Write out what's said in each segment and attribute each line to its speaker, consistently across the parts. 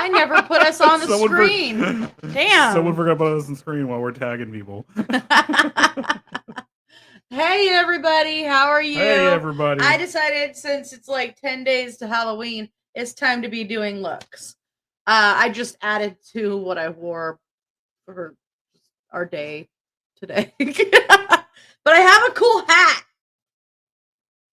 Speaker 1: I never put us on the screen. Damn.
Speaker 2: Someone forgot to put us on the screen while we're tagging people.
Speaker 1: Hey, everybody. How are you?
Speaker 2: Hey, everybody.
Speaker 1: I decided since it's like 10 days to Halloween, it's time to be doing looks. I just added to what I wore for our day today. But I have a cool hat.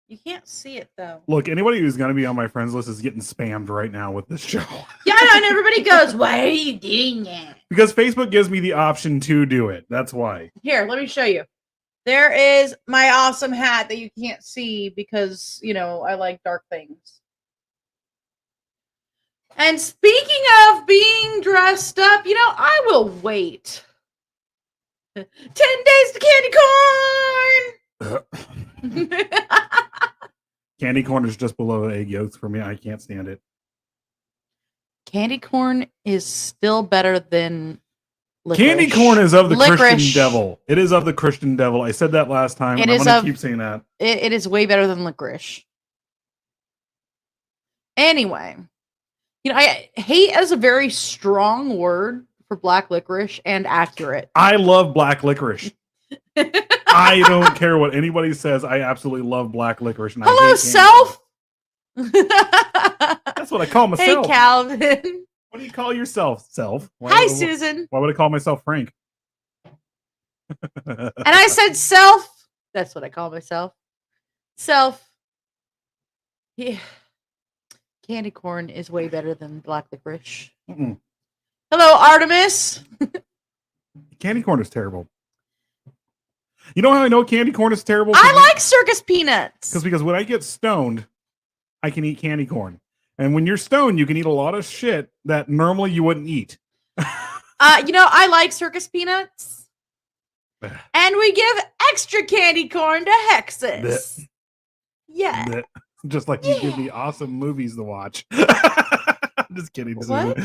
Speaker 1: You can't see it, though.
Speaker 2: Look, anybody who's going to be on my friends list is getting spammed right now with this show.
Speaker 1: Yeah, and everybody goes, why are you doing that?
Speaker 2: Because Facebook gives me the option to do it. That's why.
Speaker 1: Here, let me show you. There is my awesome hat that you can't see because, you know, I like dark things. And speaking of being dressed up, you know, I will wait 10 days to candy corn.
Speaker 2: Candy corn is just below the egg yolks for me. I can't stand it.
Speaker 1: Candy corn is still better than licorice.
Speaker 2: Candy corn is of the
Speaker 1: Licorice.
Speaker 2: Christian devil. It is of the Christian devil. I said that last time. And I'm going to keep saying that.
Speaker 1: It is way better than licorice. Anyway, you know, hate is a very strong word for black licorice and accurate.
Speaker 2: I love black licorice. I don't care what anybody says. I absolutely love black licorice. And
Speaker 1: hello, self.
Speaker 2: That's what I call myself.
Speaker 1: Hey, Calvin.
Speaker 2: What do you call yourself? Self.
Speaker 1: Hi, Susan.
Speaker 2: Why would I call myself Frank?
Speaker 1: And I said self. That's what I call myself. Self. Yeah. Candy corn is way better than black licorice.
Speaker 2: Mm-mm.
Speaker 1: Hello, Artemis.
Speaker 2: Candy corn is terrible. You know how I know candy corn is terrible?
Speaker 1: I like circus peanuts.
Speaker 2: Because when I get stoned, I can eat candy corn. And when you're stoned, you can eat a lot of shit that normally you wouldn't eat.
Speaker 1: You know, I like circus peanuts. And we give extra candy corn to Hexxus. Yeah.
Speaker 2: Just like you give me awesome movies to watch. I'm just kidding.
Speaker 1: What?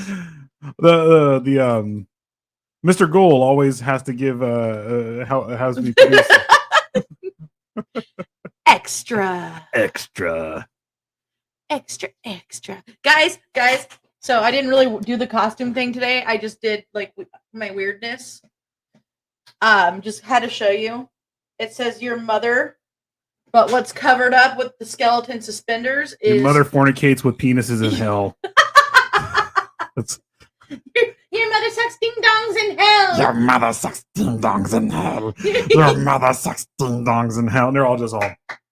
Speaker 2: The Mr. Goal always has to give has me produce
Speaker 1: extra. Guys, so I didn't really do the costume thing today. I just did like my weirdness. Just had to show you. It says your mother, but what's covered up with the skeleton suspenders is
Speaker 2: your mother fornicates with penises in hell. That's
Speaker 1: your mother sucks ding dongs in hell.
Speaker 2: Your mother sucks ding dongs in hell. Your mother sucks ding dongs in hell. And they're all just all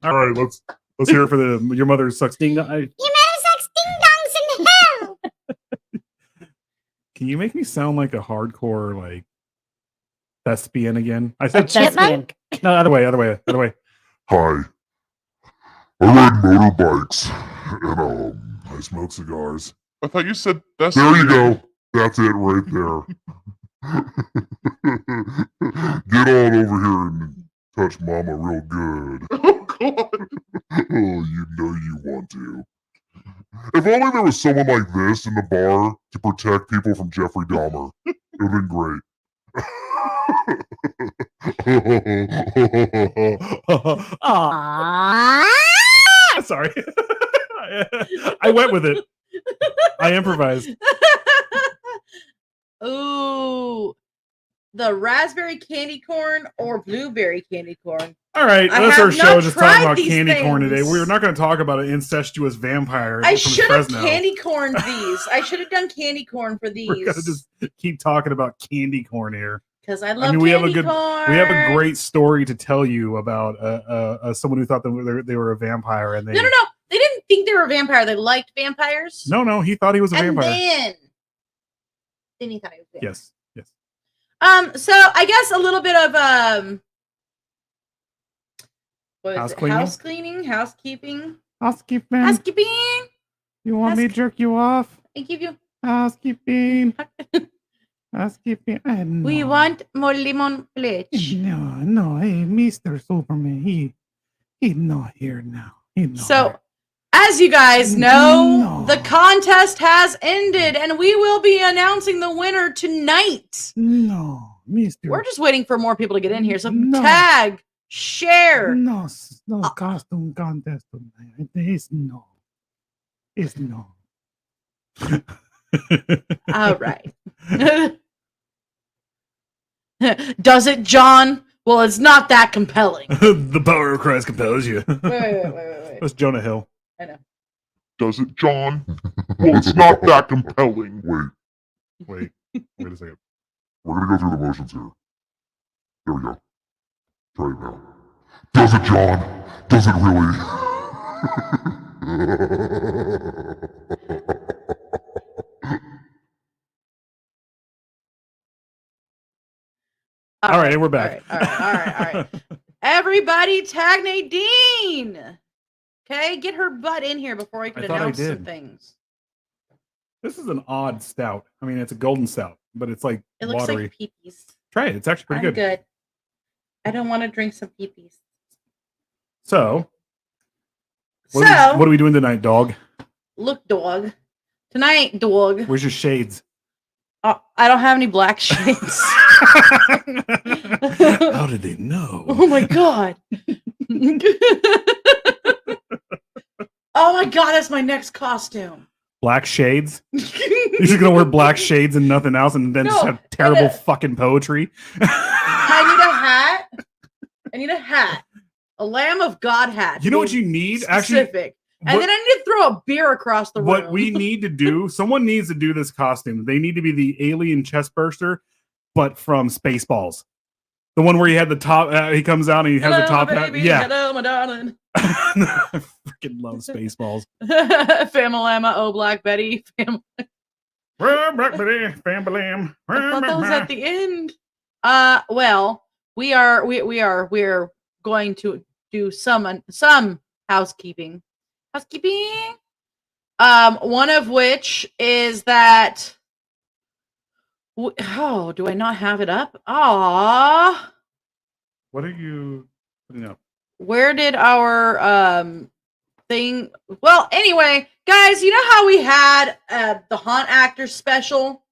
Speaker 2: right, let's hear it for your mother sucks ding dongs. Your
Speaker 1: mother sucks ding dongs in hell.
Speaker 2: Can you make me sound like a hardcore like thespian again? I said
Speaker 1: thespian.
Speaker 2: No, other way.
Speaker 3: Hi. I ride motorbikes and I smoke cigars.
Speaker 4: I thought you said that's
Speaker 3: there you go. That's it right there. Get on over here and touch mama real good.
Speaker 4: Oh, God.
Speaker 3: Oh, you know you want to. If only there was someone like this in the bar to protect people from Jeffrey Dahmer. It would have been great.
Speaker 2: Sorry. I went with it. I improvised.
Speaker 1: Ooh, the raspberry candy corn or blueberry candy corn.
Speaker 2: All right, that's our show. Just talking about candy corn today.
Speaker 1: things.
Speaker 2: We're not going to talk about an incestuous vampire.
Speaker 1: I
Speaker 2: from
Speaker 1: should have
Speaker 2: Fresno.
Speaker 1: candy corned these. I should have done candy corn for these.
Speaker 2: We're going to just keep talking about candy corn here.
Speaker 1: Because I love
Speaker 2: we
Speaker 1: candy
Speaker 2: have
Speaker 1: corn.
Speaker 2: We have a great story to tell you about someone who thought that they were a vampire, and
Speaker 1: No. They didn't think they were a vampire. They liked vampires.
Speaker 2: No, he thought he was a vampire.
Speaker 1: Then he thought he was a vampire.
Speaker 2: Yes.
Speaker 1: So I guess a little bit of housekeeping.
Speaker 2: You want me to jerk you off?
Speaker 1: I give you
Speaker 2: Housekeeping.
Speaker 1: We want more lemon pledge.
Speaker 2: No. Hey, Mr. Superman, he's not here now.
Speaker 1: So, as you guys know, the contest has ended, and we will be announcing the winner tonight.
Speaker 2: No, Mr.
Speaker 1: We're just waiting for more people to get in here. So tag, share.
Speaker 2: No costume contest tonight. It's no.
Speaker 1: All right. Does it, John? Well, it's not that compelling.
Speaker 2: The power of Christ compels you.
Speaker 1: Wait.
Speaker 2: That's Jonah Hill.
Speaker 1: I know.
Speaker 4: Does it, John? Well, it's not that compelling.
Speaker 3: Wait,
Speaker 2: Wait a second.
Speaker 3: we're gonna go through the motions here. There we go. Try it now. Does it, John? Does it really?
Speaker 2: All right, and we're back.
Speaker 1: All right. Everybody tag Nadine. Okay, get her butt in here before I can announce some things.
Speaker 2: This is an odd stout. I mean, it's a golden stout, but it's like
Speaker 1: It looks
Speaker 2: watery.
Speaker 1: like peepees.
Speaker 2: Try it. It's actually pretty
Speaker 1: I'm
Speaker 2: good.
Speaker 1: good. I don't want to drink some peepees.
Speaker 2: So, what are we doing tonight, dog?
Speaker 1: Look, dog. Tonight, dog.
Speaker 2: Where's your shades?
Speaker 1: I don't have any black shades.
Speaker 2: How did they know?
Speaker 1: Oh my god. Oh my god, that's my next costume.
Speaker 2: Black shades? You're just gonna wear black shades and nothing else, and then just have terrible fucking poetry.
Speaker 1: I need a hat. A Lamb of God hat.
Speaker 2: You know what you need?
Speaker 1: Specific.
Speaker 2: Actually,
Speaker 1: and then I need to throw a beer across the room.
Speaker 2: What we need to do, someone needs to do this costume. They need to be the alien chest burster, but from Spaceballs. The one where he had the top, he comes out and he has the top hat. Yeah.
Speaker 1: Hello, my darling.
Speaker 2: I freaking love Spaceballs.
Speaker 1: Famalama, oh Black Betty.
Speaker 2: Black Betty, Fam-ba-lam.
Speaker 1: I thought that was at the end. Well, we're going to do some housekeeping. One of which is that. Oh, do I not have it up? Aww.
Speaker 2: What are you putting up?
Speaker 1: Where did our thing? Well, anyway, guys, you know how we had the Haunt Actors special?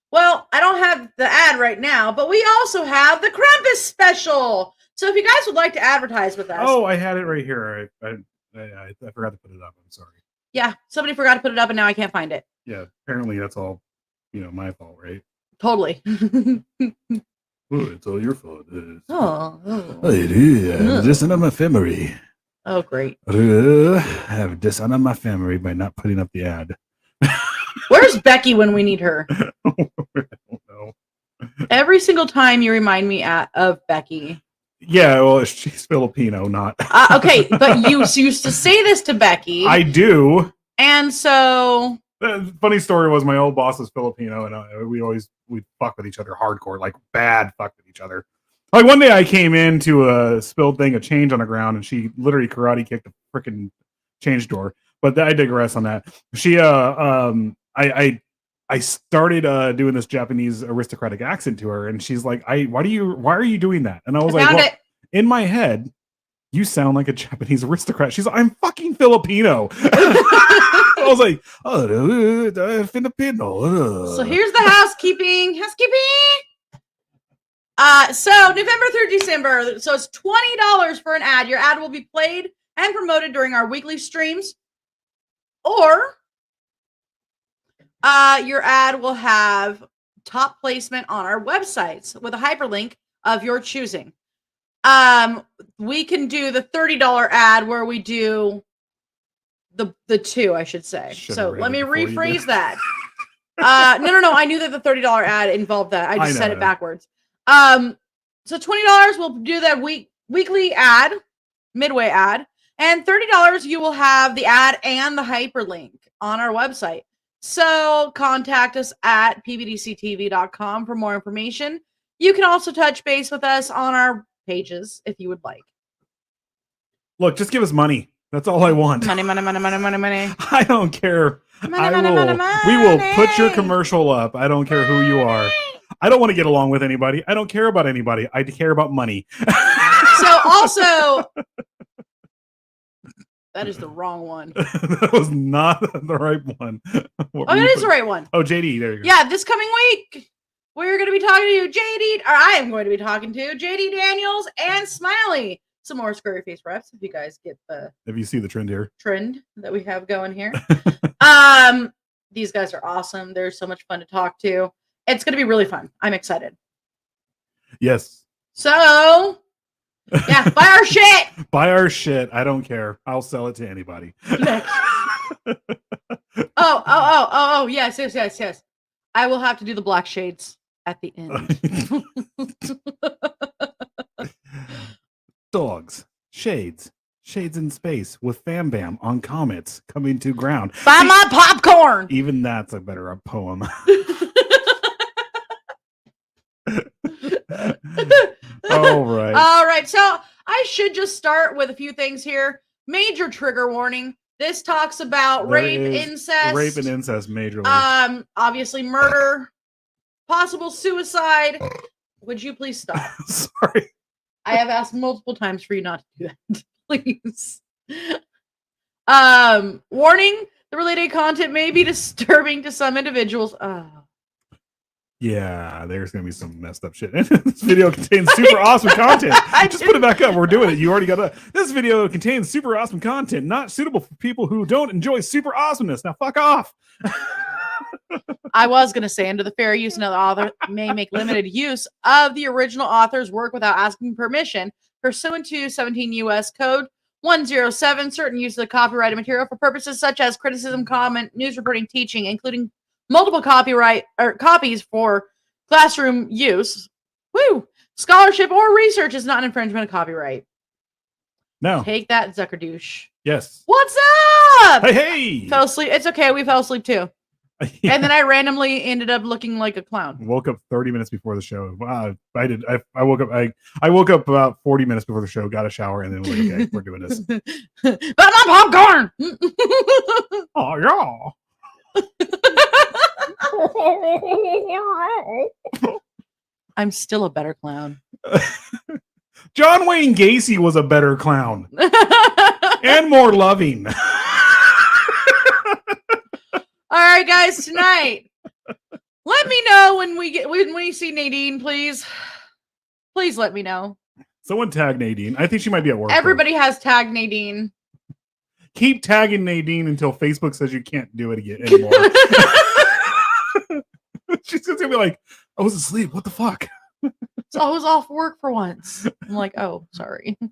Speaker 1: Well, I don't have the ad right now, but we also have the Krampus special. So if you guys would like to advertise with us.
Speaker 2: Oh, I had it right here. I forgot to put it up. I'm sorry.
Speaker 1: Yeah, somebody forgot to put it up and now I can't find it.
Speaker 2: Yeah, apparently that's all, my fault, right?
Speaker 1: Totally.
Speaker 2: Ooh, it's all your fault.
Speaker 1: Oh.
Speaker 2: Dishonor my family.
Speaker 1: Oh, great.
Speaker 2: I have dishonored my family by not putting up the ad.
Speaker 1: Where's Becky when we need her?
Speaker 2: I don't know.
Speaker 1: Every single time you remind me of Becky.
Speaker 2: Yeah, well, she's Filipino, not.
Speaker 1: Okay, but you used to say this to Becky.
Speaker 2: I do.
Speaker 1: And so.
Speaker 2: The funny story was my old boss was Filipino, and we'd fuck with each other hardcore, like bad fuck with each other. Like one day I came into a spilled thing of change on the ground, and she literally karate kicked a freaking change door. But I digress on that. She I started doing this Japanese aristocratic accent to her, and she's like, why are you doing that? And I was like, well, in my head, you sound like a Japanese aristocrat. She's like, I'm fucking Filipino. I was like, Filipino.
Speaker 1: So here's the housekeeping. So November through December. So it's $20 for an ad. Your ad will be played and promoted during our weekly streams. Or your ad will have top placement on our websites with a hyperlink of your choosing. We can do the $30 ad where we do the two, I should say. So let me rephrase that. No. I knew that the $30 ad involved that. I just said it backwards. So $20 we'll do that weekly ad, midway ad, and $30 you will have the ad and the hyperlink on our website. So contact us at pbdctv.com for more information. You can also touch base with us on our pages if you would like.
Speaker 2: Look, just give us money. That's all I want.
Speaker 1: Money.
Speaker 2: I don't care.
Speaker 1: Money.
Speaker 2: We will put your commercial up. I don't care who you are. I don't want to get along with anybody. I don't care about anybody. I care about money.
Speaker 1: So also, that is the wrong one.
Speaker 2: That was not the right one.
Speaker 1: That is the right one.
Speaker 2: Oh, JD, there you go.
Speaker 1: Yeah, this coming week, we're going to be talking to JD, or I am going to be talking to JD Daniels and Smiley. Some more scurry face reps if you guys get the
Speaker 2: If you see the trend here.
Speaker 1: Trend that we have going here. These guys are awesome. They're so much fun to talk to. It's going to be really fun. I'm excited.
Speaker 2: Yes.
Speaker 1: So, yeah, buy our shit.
Speaker 2: Buy our shit. I don't care. I'll sell it to anybody.
Speaker 1: Oh, yes. I will have to do the black shades at the end.
Speaker 2: Dogs, shades in space with Fam Bam on comets coming to ground.
Speaker 1: Buy my popcorn.
Speaker 2: Even that's a better poem. All right.
Speaker 1: So I should just start with a few things here. Major trigger warning. This talks about rape, and incest, majorly. Obviously murder, possible suicide. Would you please stop?
Speaker 2: Sorry.
Speaker 1: I have asked multiple times for you not to do that. Please. Warning, the related content may be disturbing to some individuals.
Speaker 2: Yeah, there's going to be some messed up shit. This video contains super awesome content. Just put it back up. We're doing it. You already got it. This video contains super awesome content, not suitable for people who don't enjoy super awesomeness. Now, fuck off.
Speaker 1: I was going to say, under the fair use, another author may make limited use of the original author's work without asking permission, pursuant to 17 U.S. Code 107, certain use of the copyrighted material for purposes such as criticism, comment, news reporting, teaching, including multiple copyright or copies for classroom use. Scholarship or research is not an infringement of copyright.
Speaker 2: No.
Speaker 1: Take that, Zuckerdouche.
Speaker 2: Yes.
Speaker 1: What's up?
Speaker 2: Hey.
Speaker 1: Fell asleep. It's okay. We fell asleep too. Yeah. And then I randomly ended up looking like a clown.
Speaker 2: Woke up 30 minutes before the show. I woke up. I woke up about 40 minutes before the show. Got a shower, and then we're like, okay, we're doing this.
Speaker 1: But my popcorn.
Speaker 2: Oh
Speaker 1: yeah. I'm still a better clown.
Speaker 2: John Wayne Gacy was a better clown and more loving.
Speaker 1: All right, guys, tonight. Let me know when we see Nadine, please. Please let me know.
Speaker 2: Someone tag Nadine. I think she might be at work.
Speaker 1: Everybody has tagged Nadine.
Speaker 2: Keep tagging Nadine until Facebook says you can't do it again anymore. She's gonna be like, I was asleep. What the fuck?
Speaker 1: So I was off work for once. I'm like, oh, sorry.
Speaker 2: I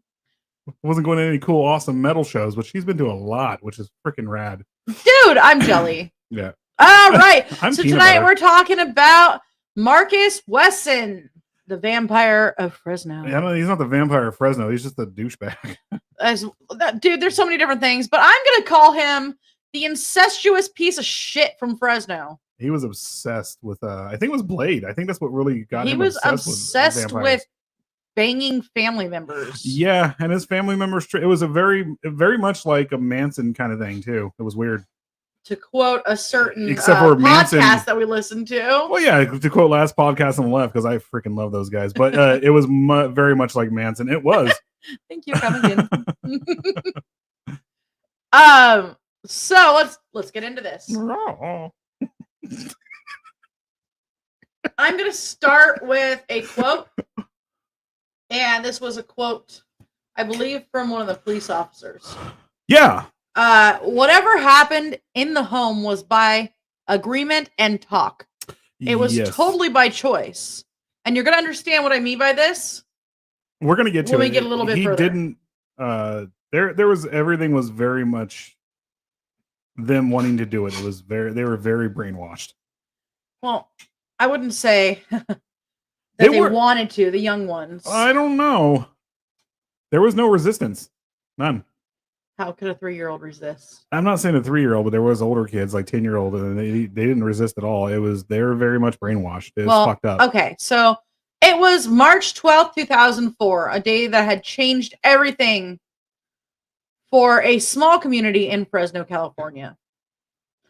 Speaker 2: wasn't going to any cool, awesome metal shows, but she's been doing a lot, which is freaking rad.
Speaker 1: Dude, I'm jelly.
Speaker 2: Yeah.
Speaker 1: All right.
Speaker 2: So
Speaker 1: tonight we're talking about Marcus Wesson, the vampire of Fresno.
Speaker 2: Yeah, he's not the vampire of Fresno. He's just a douchebag.
Speaker 1: Dude, there's so many different things, but I'm going to call him the incestuous piece of shit from Fresno.
Speaker 2: He was obsessed with, I think it was Blade. I think that's what really got him.
Speaker 1: He was obsessed with banging family members.
Speaker 2: Yeah, and his family members, it was a very much like a Manson kind of thing, too. It was weird.
Speaker 1: To quote a certain
Speaker 2: Except for Manson,
Speaker 1: podcast that we listened to.
Speaker 2: Well, yeah, to quote last podcast on the left, because I freaking love those guys. But it was very much like Manson. It was.
Speaker 1: Thank you for coming in. So let's get into this. I'm going to start with a quote. And this was a quote, I believe, from one of the police officers.
Speaker 2: Yeah.
Speaker 1: Whatever happened in the home was by agreement and talk. It was totally by choice. And you're going to understand what I mean by this.
Speaker 2: We're going to get to it.
Speaker 1: When we get a little bit further.
Speaker 2: He didn't, there was, everything was very much them wanting to do it. They were very brainwashed.
Speaker 1: Well, I wouldn't say that they wanted to, the young ones.
Speaker 2: I don't know. There was no resistance. None.
Speaker 1: How could a 3-year-old resist?
Speaker 2: I'm not saying a 3-year-old, but there was older kids, like 10-year-old, and they didn't resist at all. They were very much brainwashed. It was fucked up.
Speaker 1: Okay, so it was March 12th, 2004, a day that had changed everything for a small community in Fresno, California.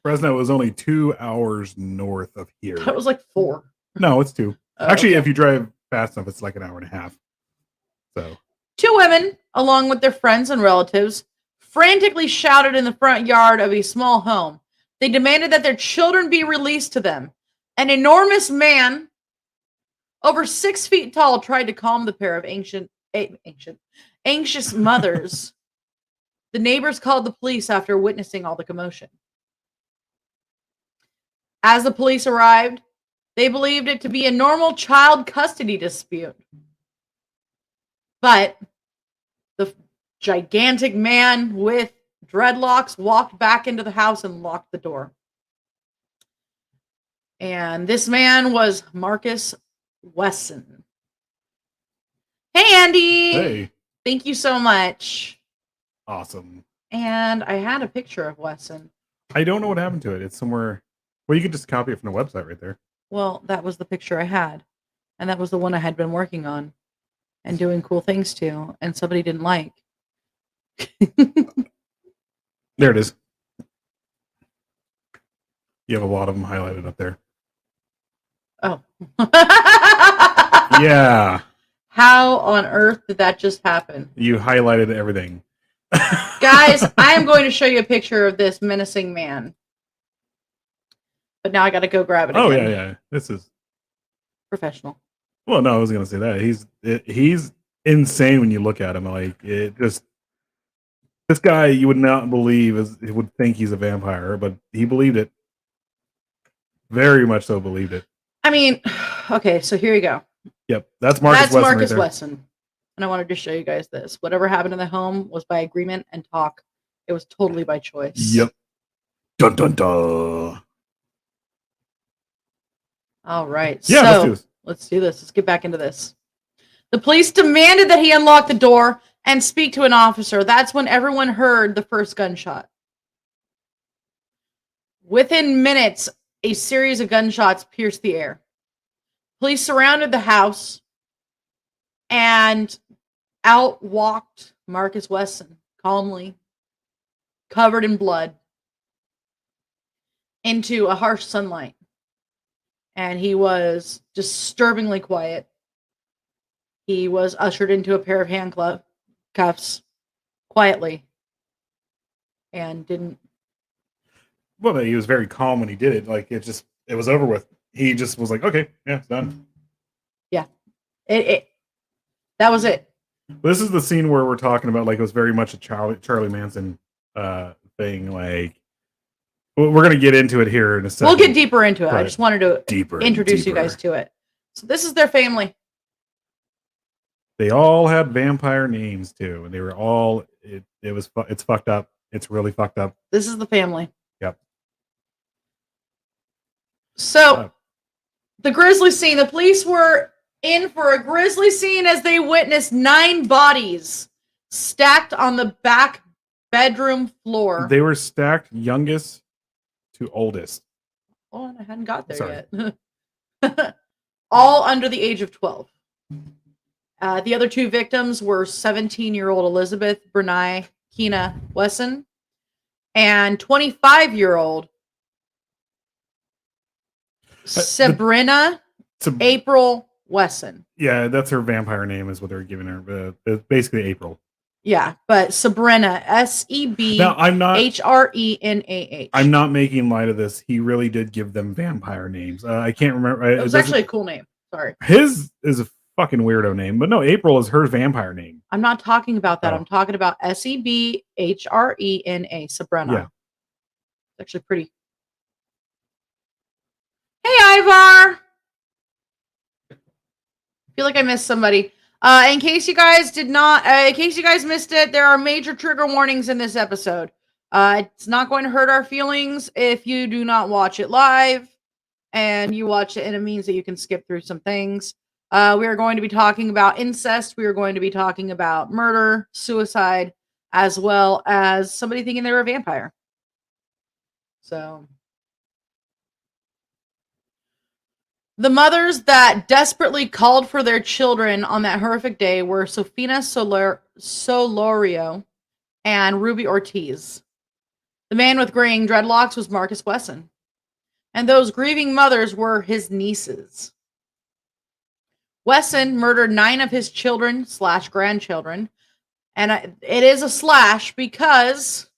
Speaker 2: Fresno was only 2 hours north of here.
Speaker 1: It was like 4.
Speaker 2: No, it's 2. Actually, if you drive fast enough, it's like an hour and a half. So 2
Speaker 1: women, along with their friends and relatives, frantically shouted in the front yard of a small home. They demanded that their children be released to them. An enormous man, over 6 feet tall, tried to calm the pair of anxious mothers. The neighbors called the police after witnessing all the commotion. As the police arrived, they believed it to be a normal child custody dispute. But the gigantic man with dreadlocks walked back into the house and locked the door. And this man was Marcus Wesson. Hey, Andy.
Speaker 2: Hey,
Speaker 1: Thank you so much.
Speaker 2: awesome.
Speaker 1: And I had a picture of Wesson.
Speaker 2: I don't know what happened to it. It's somewhere. Well, you could just copy it from the website right there.
Speaker 1: Well, that was the picture I had. And that was the one I had been working on and doing cool things to. And somebody didn't like.
Speaker 2: There it is. You have a lot of them highlighted up there.
Speaker 1: Oh.
Speaker 2: Yeah.
Speaker 1: How on earth did that just happen?
Speaker 2: You highlighted everything.
Speaker 1: Guys, I am going to show you a picture of this menacing man. But now I got to go grab it again.
Speaker 2: Oh, yeah. This is
Speaker 1: Professional.
Speaker 2: well, no, I was gonna say that he's insane when you look at him. Like it just this guy you would not believe would think he's a vampire, but he believed it. Very much so believed it.
Speaker 1: I mean, okay, so here you go.
Speaker 2: Yep, that's Marcus
Speaker 1: That's
Speaker 2: Wesson
Speaker 1: Marcus
Speaker 2: right there.
Speaker 1: Wesson. And I wanted to show you guys this. Whatever happened in the home was by agreement and talk. It was totally by choice.
Speaker 2: Yep. Dun dun dun.
Speaker 1: All right.
Speaker 2: Yeah,
Speaker 1: so
Speaker 2: let's do this.
Speaker 1: let's do this. Let's get back into this. The police demanded that he unlock the door and speak to an officer. That's when everyone heard the first gunshot. Within minutes, a series of gunshots pierced the air. Police surrounded the house, and out walked Marcus Wesson, calmly, covered in blood, into a harsh sunlight. And he was disturbingly quiet. He was ushered into a pair of handcuffs quietly and didn't.
Speaker 2: Well, he was very calm when he did it. Like it was over with. He just was like, okay, yeah, it's done.
Speaker 1: Yeah. That was it.
Speaker 2: This is the scene where we're talking about like it was very much a Charlie Manson thing. Like we're gonna get into it here in a second.
Speaker 1: We'll get deeper into it. I
Speaker 2: Right.
Speaker 1: just wanted to introduce you
Speaker 2: deeper.
Speaker 1: guys to it. So this is their family.
Speaker 2: They all had vampire names too, and they were all. It's fucked up. It's really fucked up.
Speaker 1: This is the family.
Speaker 2: Yep.
Speaker 1: So the grisly scene. The police were in for a grisly scene as they witnessed 9 bodies stacked on the back bedroom floor.
Speaker 2: They were stacked youngest to oldest.
Speaker 1: Oh, and I hadn't got there
Speaker 2: Sorry.
Speaker 1: yet. All under the age of 12. The other 2 victims were 17-year-old Elizabeth Bernay Keena Wesson and 25-year-old Sabrina April Wesson.
Speaker 2: Yeah, that's her vampire name is what they're giving her. Basically April.
Speaker 1: Yeah, but Sabrina,
Speaker 2: Now, I'm not
Speaker 1: SEBHRENAH.
Speaker 2: I'm not making light of this. He really did give them vampire names. I can't remember.
Speaker 1: It was actually a cool name. Sorry.
Speaker 2: His is a fucking weirdo name, but no, April is her vampire name.
Speaker 1: I'm not talking about that.
Speaker 2: Oh.
Speaker 1: I'm talking about SEBHRENA, Sabrina.
Speaker 2: Yeah.
Speaker 1: It's actually pretty. Hey, Ivar. Feel like I missed somebody. In case you guys missed it, there are major trigger warnings in this episode. It's not going to hurt our feelings if you do not watch it live and you watch it, and it means that you can skip through some things. We are going to be talking about incest. We are going to be talking about murder, suicide, as well as somebody thinking they were a vampire. So the mothers that desperately called for their children on that horrific day were Sofina Solorio and Ruby Ortiz. The man with graying dreadlocks was Marcus Wesson. And those grieving mothers were his nieces. Wesson murdered 9 of his children / grandchildren. And it is a slash because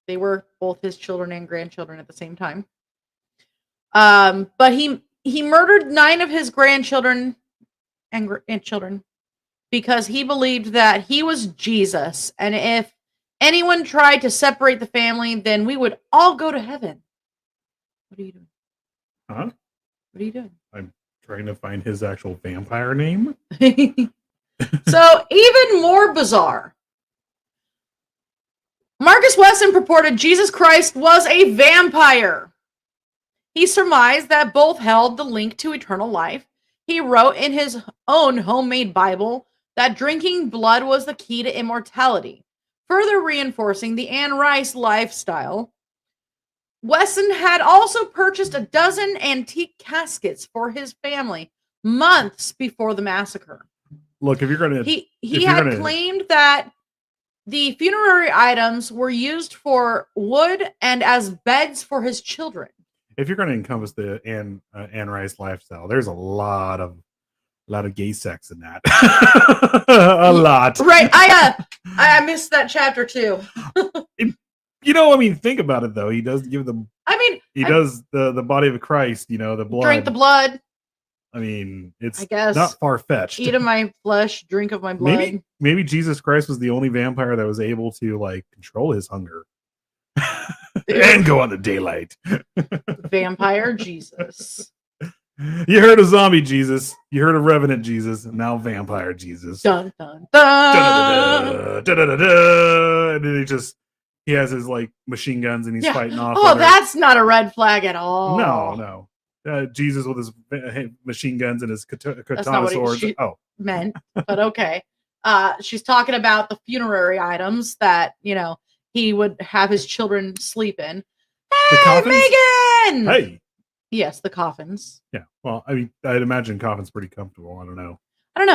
Speaker 1: they were both his children and grandchildren at the same time. But he murdered 9 of his grandchildren and children because he believed that he was Jesus. And if anyone tried to separate the family, then we would all go to heaven. What are you doing?
Speaker 2: Huh?
Speaker 1: What are you doing?
Speaker 2: Trying to find his actual vampire name.
Speaker 1: So, even more bizarre. Marcus Wesson purported Jesus Christ was a vampire. He surmised that both held the link to eternal life. He wrote in his own homemade Bible that drinking blood was the key to immortality, further reinforcing the Anne Rice lifestyle. Wesson had also purchased a dozen antique caskets for his family months before the massacre.
Speaker 2: Look, if you're gonna,
Speaker 1: He
Speaker 2: you're
Speaker 1: had
Speaker 2: gonna-
Speaker 1: claimed that the funerary items were used for wood and as beds for his children.
Speaker 2: if you're gonna encompass the Anne Rice lifestyle, there's a lot of gay sex in that. A lot.
Speaker 1: Right. I missed that chapter too.
Speaker 2: You know, I mean, think about it though. He does give them.
Speaker 1: I mean,
Speaker 2: He does the body of Christ. You know, the blood.
Speaker 1: drink the blood,
Speaker 2: I mean, it's
Speaker 1: I guess.
Speaker 2: not far fetched.
Speaker 1: Eat of my flesh, drink of my blood.
Speaker 2: Maybe Jesus Christ was the only vampire that was able to like control his hunger and go on the daylight.
Speaker 1: Vampire Jesus.
Speaker 2: You heard of zombie Jesus, you heard of revenant Jesus, and now vampire Jesus.
Speaker 1: Dun dun dun.
Speaker 2: Da-da-da-da, da-da-da-da. And then he has his like machine guns and he's fighting off.
Speaker 1: Oh, that's not a red flag at all.
Speaker 2: No. Jesus with his machine guns and his katana swords.
Speaker 1: Meant, but okay. She's talking about the funerary items that, he would have his children sleep in.
Speaker 2: The
Speaker 1: Hey,
Speaker 2: coffins?
Speaker 1: Megan!
Speaker 2: Hey.
Speaker 1: Yes, the coffins.
Speaker 2: Yeah. Well, I mean, I'd imagine coffin's pretty comfortable. I don't know.
Speaker 1: I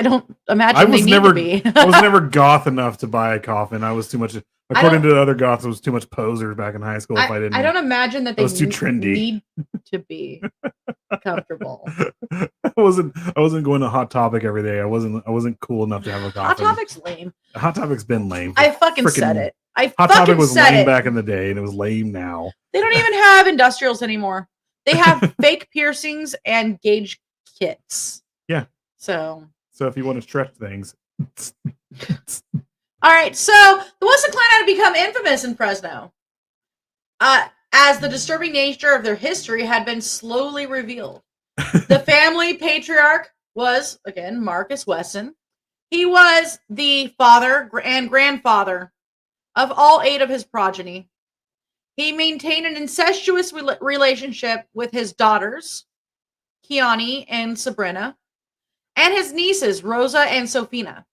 Speaker 1: don't imagine
Speaker 2: I was
Speaker 1: they
Speaker 2: never,
Speaker 1: need to be.
Speaker 2: I was never goth enough to buy a coffin. I was too much. According to the other goths, I was too much poser back in high school. If I didn't,
Speaker 1: I don't imagine that they
Speaker 2: was too trendy.
Speaker 1: need to be comfortable.
Speaker 2: I wasn't going to Hot Topic every day. I wasn't cool enough to have a coffin.
Speaker 1: Hot Topic's lame.
Speaker 2: Hot Topic's been lame.
Speaker 1: I fucking said it.
Speaker 2: Hot Topic was lame
Speaker 1: it.
Speaker 2: back in the day, and it was lame now.
Speaker 1: They don't even have industrials anymore. They have fake piercings and gauge kits.
Speaker 2: Yeah.
Speaker 1: So
Speaker 2: if you want to stretch things.
Speaker 1: All right, so the Wesson clan had become infamous in Fresno, as the disturbing nature of their history had been slowly revealed. The family patriarch was, again, Marcus Wesson. He was the father and grandfather of all 8 of his progeny. He maintained an incestuous relationship with his daughters, Kiani and Sabrina, and his nieces, Rosa and Sophina.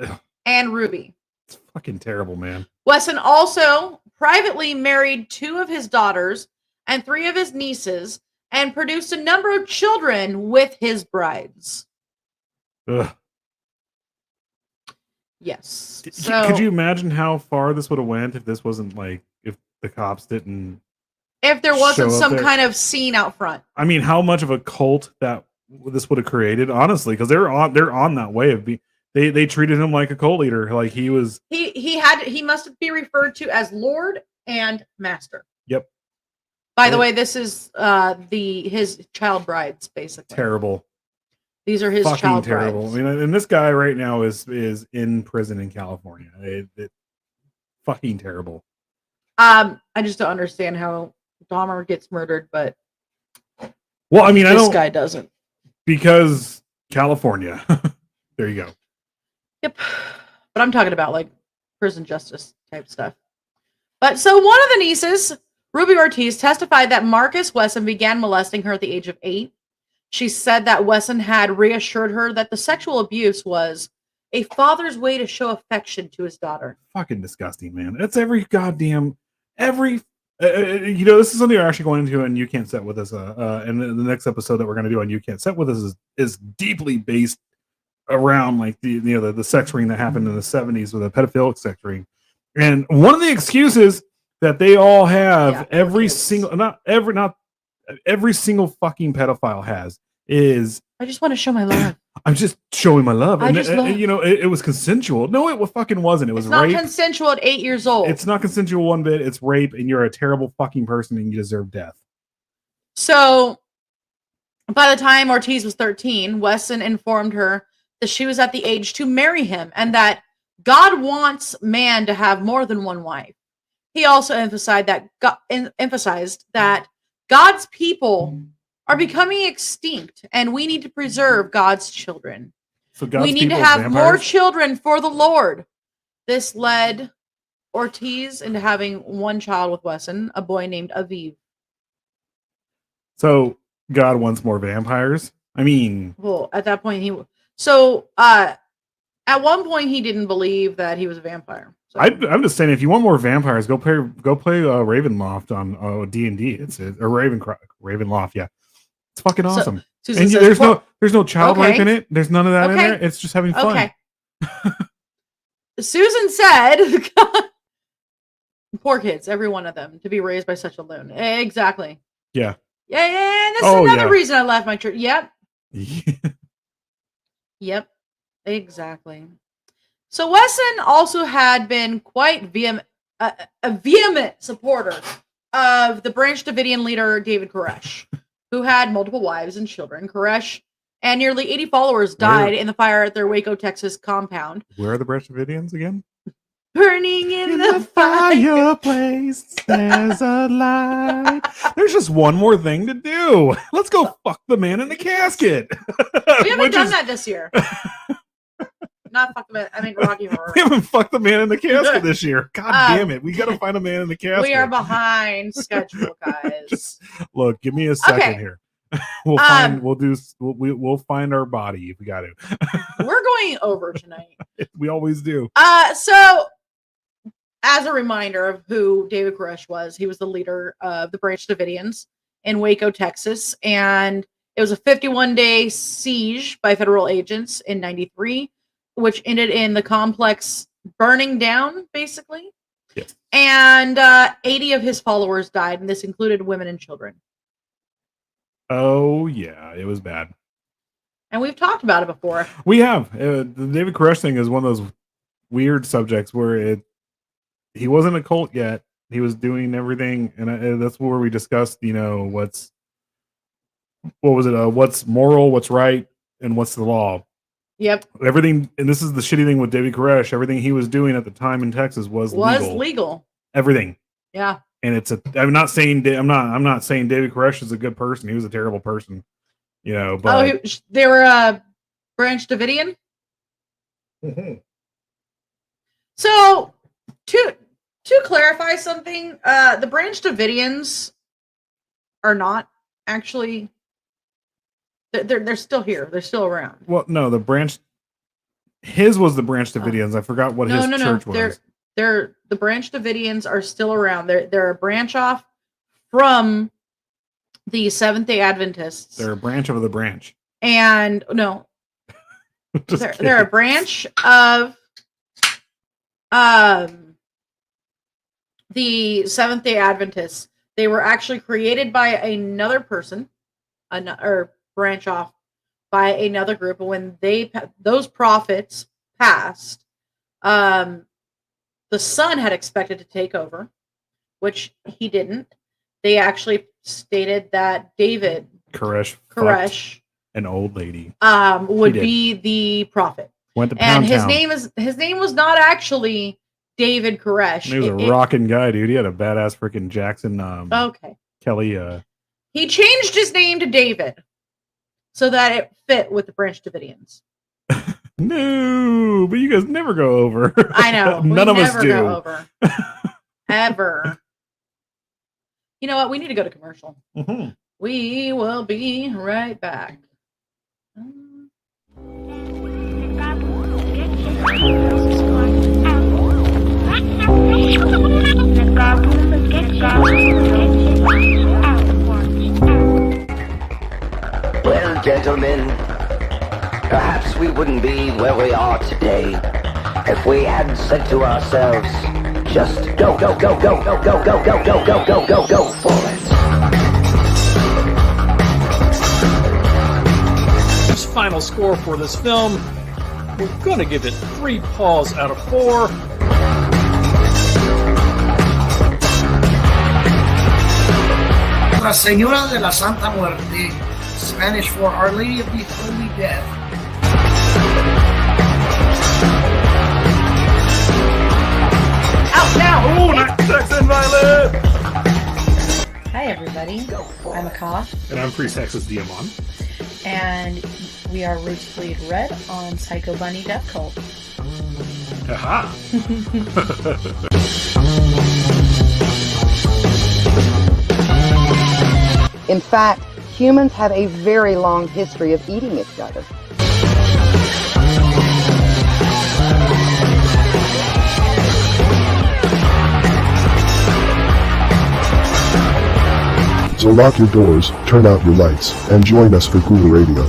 Speaker 2: Ugh.
Speaker 1: And Ruby.
Speaker 2: It's fucking terrible, man.
Speaker 1: Wesson also privately married 2 of his daughters and 3 of his nieces and produced a number of children with his brides.
Speaker 2: Ugh.
Speaker 1: Yes.
Speaker 2: Could you imagine how far this would have went if this wasn't like if the cops didn't?
Speaker 1: If there wasn't
Speaker 2: show up
Speaker 1: some
Speaker 2: there?
Speaker 1: kind of scene out front.
Speaker 2: I mean, how much of a cult that this would have created, honestly, because they're on that way of being. They treated him like a cult leader, like he was.
Speaker 1: He must be referred to as Lord and Master.
Speaker 2: Yep.
Speaker 1: By the way, this is his child brides, basically.
Speaker 2: Terrible.
Speaker 1: These are his
Speaker 2: Fucking
Speaker 1: child
Speaker 2: terrible.
Speaker 1: brides.
Speaker 2: I mean, and this guy right now is in prison in California. It fucking terrible.
Speaker 1: I just don't understand how Dahmer gets murdered, but
Speaker 2: Well, I mean,
Speaker 1: this guy doesn't.
Speaker 2: Because California. There you go.
Speaker 1: Yep. But I'm talking about like prison justice type stuff. But so one of the nieces, Ruby Ortiz, testified that Marcus Wesson began molesting her at the age of 8. She said that Wesson had reassured her that the sexual abuse was a father's way to show affection to his daughter.
Speaker 2: Fucking disgusting, man. That's this is something we're actually going into, and You Can't Set With Us. And the next episode that we're going to do on You Can't Set With Us is deeply based around like the sex ring that happened in the 70s with a pedophilic sex ring. And one of the excuses that they all have, every single fucking pedophile has, is
Speaker 1: I just want to show my love.
Speaker 2: I'm just showing my love.
Speaker 1: love.
Speaker 2: It was consensual. No, it fucking wasn't. It was
Speaker 1: not
Speaker 2: rape.
Speaker 1: Consensual at 8 years old.
Speaker 2: It's not consensual one bit. It's rape, and you're a terrible fucking person, and you deserve death.
Speaker 1: So, by the time Ortiz was 13, Wesson informed her that she was at the age to marry him, and that God wants man to have more than one wife. He also emphasized that God's people are becoming extinct, and we need to preserve God's children.
Speaker 2: So God's
Speaker 1: We need to
Speaker 2: people,
Speaker 1: have more
Speaker 2: vampires?
Speaker 1: children for the Lord. This led Ortiz into having one child with Wesson, a boy named Aviv.
Speaker 2: So God wants more vampires. I mean,
Speaker 1: Well, at that point, at one point, he didn't believe that he was a vampire. So.
Speaker 2: I'm just saying, if you want more vampires, go play Ravenloft on D&D. It's a Ravenloft. Yeah, it's fucking awesome.
Speaker 1: Susan
Speaker 2: And
Speaker 1: says,
Speaker 2: there's no child rape in it. There's none of that in
Speaker 1: Okay.
Speaker 2: there. It's just having fun.
Speaker 1: Okay. Susan said, poor kids, every one of them, to be raised by such a loon. Exactly.
Speaker 2: Yeah.
Speaker 1: Yeah. And that's another
Speaker 2: yeah.
Speaker 1: reason I left my church. Yep.
Speaker 2: Yeah.
Speaker 1: Yep. Exactly. So Wesson also had been quite a vehement supporter of the Branch Davidian leader David Koresh, who had multiple wives and children. Koresh and nearly 80 followers died in the fire at their Waco, Texas compound.
Speaker 2: Where are the Branch Davidians again?
Speaker 1: Burning in the fire.
Speaker 2: fireplace, there's a light. There's just one more thing to do. Let's go fuck the man in the casket.
Speaker 1: We haven't done that this year. Not fuck the man. I mean, Rocky Horror.
Speaker 2: We haven't fucked the man in the casket this year. God damn it. We got to find a man in the casket.
Speaker 1: We are behind schedule, guys.
Speaker 2: Look, give me a second here. We'll find our body if we got to.
Speaker 1: We're going over tonight.
Speaker 2: We always do.
Speaker 1: So as a reminder of who David Koresh was, he was the leader of the Branch Davidians in Waco, Texas, and it was a 51-day siege by federal agents in 93, which ended in the complex burning down, basically.
Speaker 2: Yeah.
Speaker 1: And 80 of his followers died, and this included women and children.
Speaker 2: Oh, yeah, it was bad.
Speaker 1: And we've talked about it before.
Speaker 2: We have. The David Koresh thing is one of those weird subjects where he wasn't a cult yet. He was doing everything, and that's where we discussed, what's moral, what's right, and what's the law.
Speaker 1: Yep.
Speaker 2: Everything, and this is the shitty thing with David Koresh, everything he was doing at the time in Texas was legal. Everything.
Speaker 1: Yeah. And
Speaker 2: I'm not saying David Koresh is a good person. He was a terrible person. But
Speaker 1: they were a Branch Davidian.
Speaker 2: Mm-hmm.
Speaker 1: So to clarify something, the Branch Davidians are not actually. They're still here. They're still around.
Speaker 2: Well, no, his was the Branch Davidians. I forgot what his church was.
Speaker 1: The Branch Davidians are still around. They're a branch off from the Seventh-day Adventists.
Speaker 2: They're a branch of the branch.
Speaker 1: And no, they're a branch of the Seventh-day Adventists. They were actually created by another person, or branch off by another group. And when those prophets passed, the son had expected to take over, which he didn't. They actually stated that David
Speaker 2: Koresh, an old lady,
Speaker 1: would be the prophet.
Speaker 2: Went to
Speaker 1: and
Speaker 2: his
Speaker 1: name was not actually David Koresh.
Speaker 2: He was a rocking guy, dude. He had a badass freaking Jackson. Kelly.
Speaker 1: He changed his name to David so that it fit with the Branch Davidians.
Speaker 2: No, but you guys never go over.
Speaker 1: I know.
Speaker 2: None of us do.
Speaker 1: Go over. Ever. You know what? We need to go to commercial.
Speaker 2: Mm-hmm.
Speaker 1: We will be right back.
Speaker 5: Well, gentlemen, perhaps we wouldn't be where we are today if we hadn't said to ourselves, just go, go, go, go, go, go, go, go, go, go, go, go, go for it.
Speaker 6: This final score for this film, we're gonna give it 3 paws out of 4.
Speaker 7: Nuestra Señora de la Santa Muerte, Spanish for Our Lady of the Holy Death.
Speaker 1: Out now!
Speaker 2: Oh, not sex and violence!
Speaker 1: Hi, everybody.
Speaker 8: everybody. I'm Akka,
Speaker 2: And I'm Priest Hexxus Diamond.
Speaker 8: and we are Roots Bleed Red on Psycho Bunny Death Cult.
Speaker 2: Aha!
Speaker 9: In fact, humans have a very long history of eating each other.
Speaker 10: So lock your doors, turn out your lights, and join us for Cool Radio.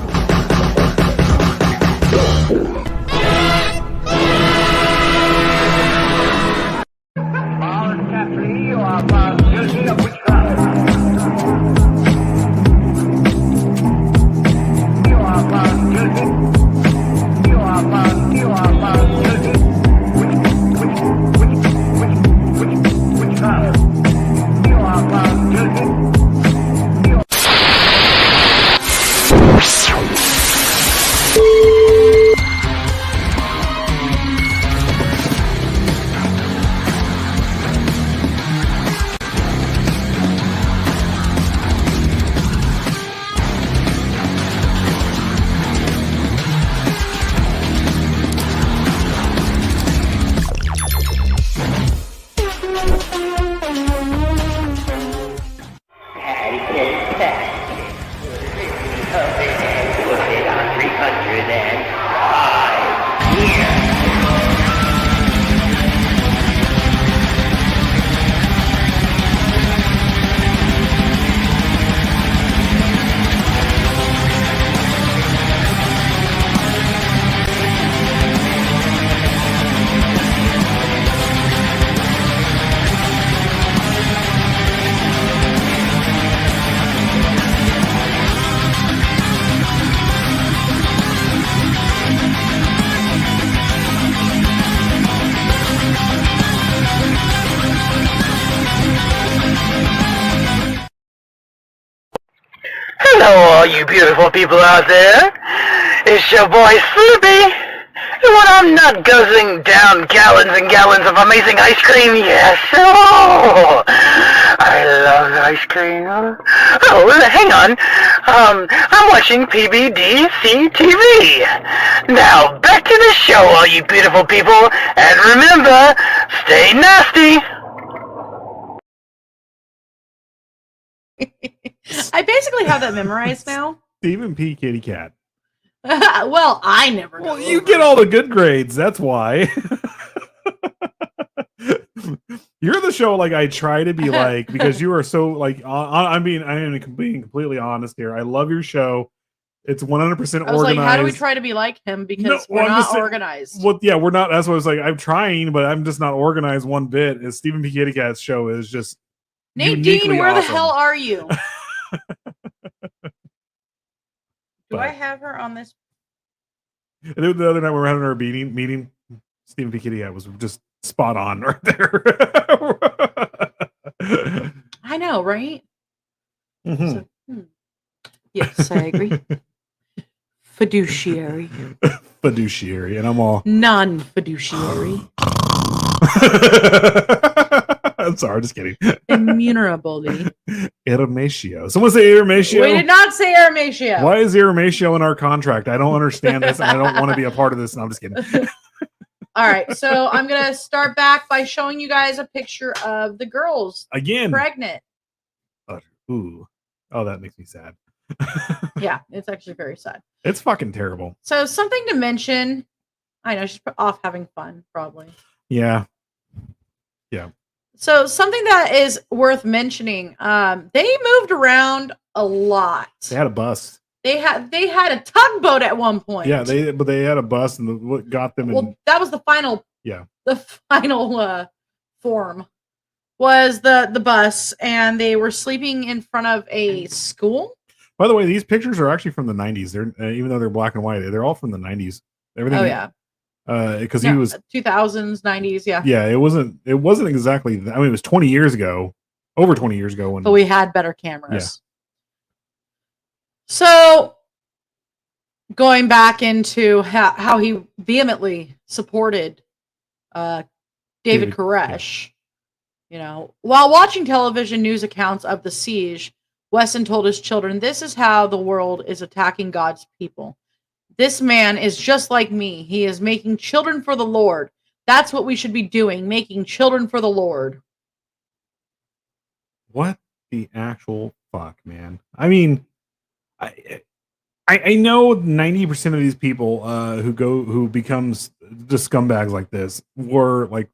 Speaker 5: Hello, all you beautiful people out there. It's your boy Sloopy. And when I'm not guzzling down gallons and gallons of amazing ice cream, yes, oh, I love ice cream. Oh, hang on. I'm watching PBDC TV. Now, back to the show, all you beautiful people. And remember, stay nasty.
Speaker 1: I basically have that memorized now.
Speaker 2: Stephen P. Kitty Cat.
Speaker 1: Well, I never know.
Speaker 2: Well, you get all the good grades. That's why. You're the show like I try to be like because you are so like I am being completely honest here. I love your show. It's 100% organized.
Speaker 1: I was like, how do we try to be like him? Because we're not organized.
Speaker 2: Well, yeah, we're not. That's what I was like. I'm trying, but I'm just not organized one bit. And Stephen P. Kitty Cat's show is just
Speaker 1: Nadine, where
Speaker 2: awesome.
Speaker 1: the hell are you? Do
Speaker 2: But-
Speaker 1: I have her on this?
Speaker 2: And then the other night we were having our meeting. Stephen P. Kitty Cat was just spot on right there.
Speaker 1: I know, right?
Speaker 2: Mhm.
Speaker 1: So, yes, I agree. Fiduciary.
Speaker 2: Fiduciary, and I'm all
Speaker 1: Non-fiduciary.
Speaker 2: I'm sorry, just kidding.
Speaker 1: Immunerably.
Speaker 2: Iramatio. Someone say Iramatio.
Speaker 1: We did not say Aramatio.
Speaker 2: Why is Iramatio in our contract? I don't understand this. And I don't want to be a part of this. No, I'm just kidding.
Speaker 1: All right, so I'm gonna start back by showing you guys a picture of the girls
Speaker 2: Again.
Speaker 1: pregnant.
Speaker 2: Ooh. Oh, that makes me sad.
Speaker 1: Yeah, it's actually very sad.
Speaker 2: It's fucking terrible.
Speaker 1: So something to mention. I know she's off having fun, probably.
Speaker 2: Yeah.
Speaker 1: So something that is worth mentioning. They moved around a lot.
Speaker 2: They had a bus.
Speaker 1: They had a tugboat at one point.
Speaker 2: Yeah, they had a bus, and what got them in.
Speaker 1: Well, that was the final.
Speaker 2: Yeah.
Speaker 1: The final form was the bus, and they were sleeping in front of a school.
Speaker 2: By the way, these pictures are actually from the 90s. They're even though they're black and white, they're all from the 90s. Everything.
Speaker 1: Oh yeah.
Speaker 2: Because he was
Speaker 1: 2000s, 90s. Yeah.
Speaker 2: Yeah, it wasn't exactly. I mean, it was 20 years ago, over 20 years ago. When
Speaker 1: But we had better cameras.
Speaker 2: Yeah.
Speaker 1: So going back into how he vehemently supported David Koresh, you know, while watching television news accounts of the siege, Wesson told his children, "This is how the world is attacking God's people. This man is just like me. He is making children for the Lord. That's what we should be doing, making children for the Lord."
Speaker 2: What the actual fuck, man? I mean, I know 90% of these people who becomes the scumbags like this were like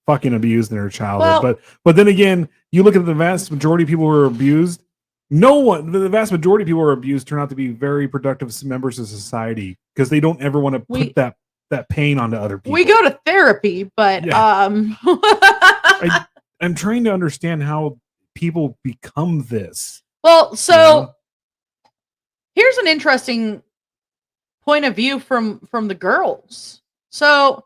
Speaker 2: fucking abused in their childhood.
Speaker 1: Well-
Speaker 2: but then again, you look at the vast majority of people who are abused. The vast majority of people who are abused turn out to be very productive members of society because they don't ever want to put that pain onto other people.
Speaker 1: We go to therapy, but
Speaker 2: I'm trying to understand how people become this.
Speaker 1: well, so here's an interesting point of view from the girls. So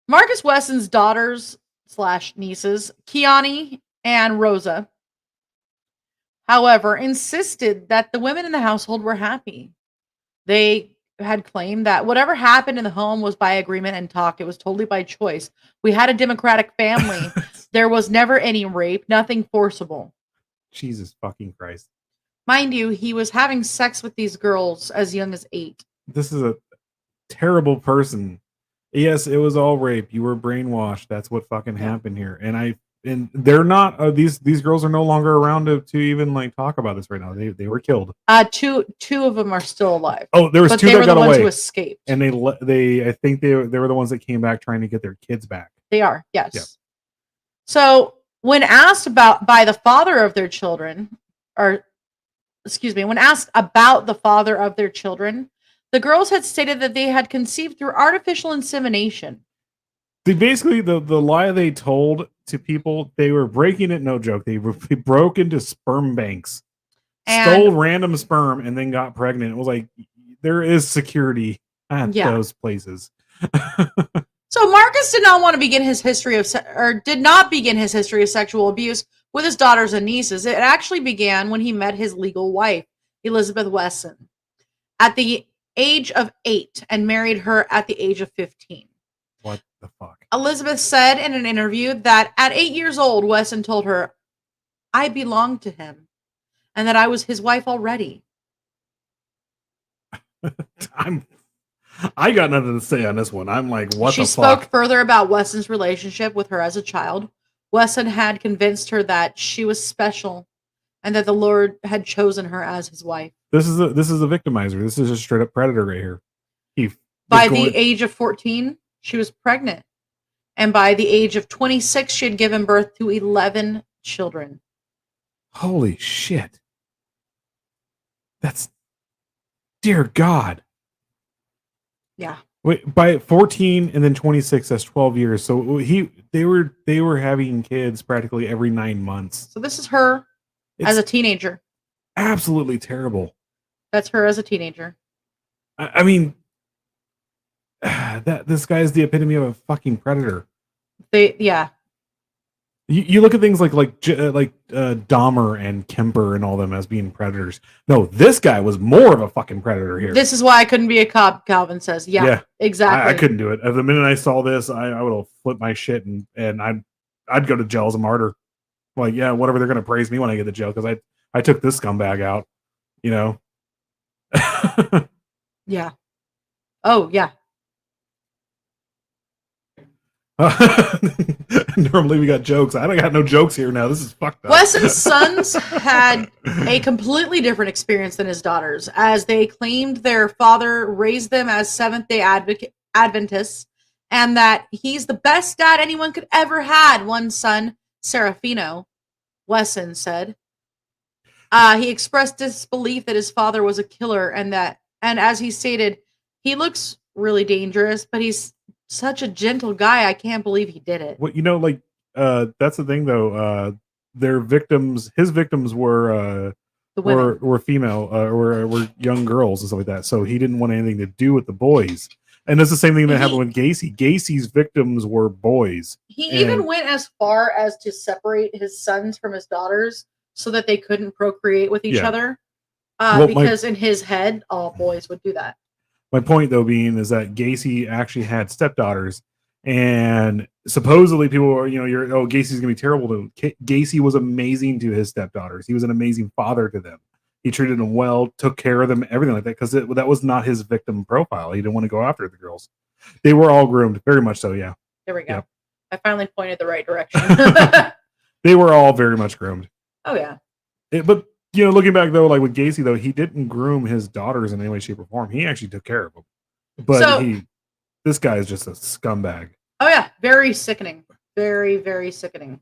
Speaker 1: Marcus Wesson's daughters / nieces, Kiani and Rosa, however, insisted that the women in the household were happy. They had claimed that whatever happened in the home was by agreement and talk. It was totally by choice. We had a democratic family. There was never any rape, nothing forcible.
Speaker 2: Jesus fucking Christ.
Speaker 1: Mind you, he was having sex with these girls as young as 8.
Speaker 2: This is a terrible person. Yes, it was all rape. You were brainwashed. That's what fucking happened here. And they're not these girls are no longer around to even like talk about this right now. They were killed.
Speaker 1: Two of them are still alive.
Speaker 2: Oh, there was
Speaker 1: but
Speaker 2: two
Speaker 1: they
Speaker 2: that
Speaker 1: were
Speaker 2: got
Speaker 1: the ones
Speaker 2: away.
Speaker 1: who escaped.
Speaker 2: And I think they were the ones that came back trying to get their kids back.
Speaker 1: They are, yes.
Speaker 2: Yeah.
Speaker 1: So when asked by the father of their children, when asked about the father of their children, the girls had stated that they had conceived through artificial insemination.
Speaker 2: They basically the lie they told to people, they were breaking it, no joke. They broke into sperm banks, stole random sperm, and then got pregnant. It was like there is security at those places.
Speaker 1: So Marcus did not begin his history of sexual abuse with his daughters and nieces. It actually began when he met his legal wife, Elizabeth Wesson, at the age of 8 and married her at the age of 15.
Speaker 2: What the fuck?
Speaker 1: Elizabeth said in an interview that at 8 years old, Wesson told her, "I belonged to him and that I was his wife already."
Speaker 2: I got nothing to say on this one. I'm like, what
Speaker 1: She
Speaker 2: the fuck?
Speaker 1: spoke further about Wesson's relationship with her as a child. Wesson had convinced her that she was special and that the Lord had chosen her as his wife.
Speaker 2: This is a victimizer. This is a straight up predator right here.
Speaker 1: By the age of 14, she was pregnant. And by the age of 26, she had given birth to 11 children.
Speaker 2: Holy shit. That's, dear God.
Speaker 1: Yeah.
Speaker 2: Wait, by 14 and then 26, that's 12 years. So they were having kids practically every 9 months.
Speaker 1: So this is her as a teenager.
Speaker 2: Absolutely terrible.
Speaker 1: That's her as a teenager.
Speaker 2: I mean, this guy is the epitome of a fucking predator. You look at things like Dahmer and Kemper and all them as being predators. No, this guy was more of a fucking predator here.
Speaker 1: This is why I couldn't be a cop, Calvin says. Yeah, exactly.
Speaker 2: I couldn't do it. The minute I saw this, I would have flipped my shit and I'd go to jail as a martyr. Like, yeah, whatever, they're gonna praise me when I get to jail because I took this scumbag out, you know.
Speaker 1: Yeah. Oh yeah.
Speaker 2: Normally we got jokes. I don't got no jokes here now. This is fucked up.
Speaker 1: Wesson's sons had a completely different experience than his daughters, as they claimed their father raised them as Seventh-day Adventists, and that he's the best dad anyone could ever had. One son, Serafino, Wesson said. He expressed disbelief that his father was a killer, and as he stated, he looks really dangerous, but he's such a gentle guy. I can't believe he did it.
Speaker 2: Well, that's the thing though. His victims were female, were young girls and stuff like that. So he didn't want anything to do with the boys. And that's the same thing that happened with Gacy. Gacy's victims were boys.
Speaker 1: He even went as far as to separate his sons from his daughters so that they couldn't procreate with each other. Because in his head, all boys would do that.
Speaker 2: My point, though, being is that Gacy actually had stepdaughters, And supposedly people were, Gacy's gonna be terrible to him. Gacy was amazing to his stepdaughters. He was an amazing father to them. He treated them well, took care of them, everything like that, because that was not his victim profile. He didn't want to go after the girls. They were all groomed, very much so, yeah.
Speaker 1: There we go.
Speaker 2: Yep.
Speaker 1: I finally pointed the right direction.
Speaker 2: They were all very much groomed.
Speaker 1: Oh, yeah.
Speaker 2: But, looking back, though, like with Gacy, though, he didn't groom his daughters in any way, shape, or form. He actually took care of them. But this guy is just a scumbag.
Speaker 1: Oh, yeah. Very sickening. Very, very sickening.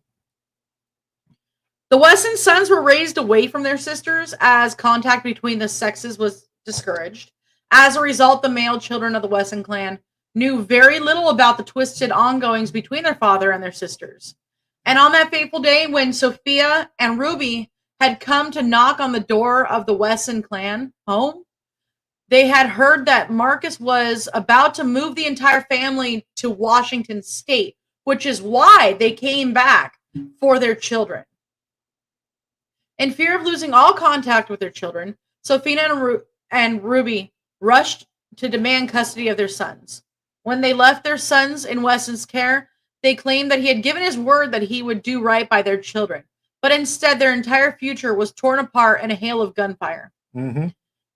Speaker 1: The Wesson sons were raised away from their sisters as contact between the sexes was discouraged. As a result, the male children of the Wesson clan knew very little about the twisted ongoings between their father and their sisters. And on that fateful day when Sophia and Ruby had come to knock on the door of the Wesson clan home, they had heard that Marcus was about to move the entire family to Washington State, which is why they came back for their children. In fear of losing all contact with their children, Sophia and Ruby rushed to demand custody of their sons. When they left their sons in Wesson's care, they claimed that he had given his word that he would do right by their children. But instead, their entire future was torn apart in a hail of gunfire.
Speaker 2: Mm-hmm.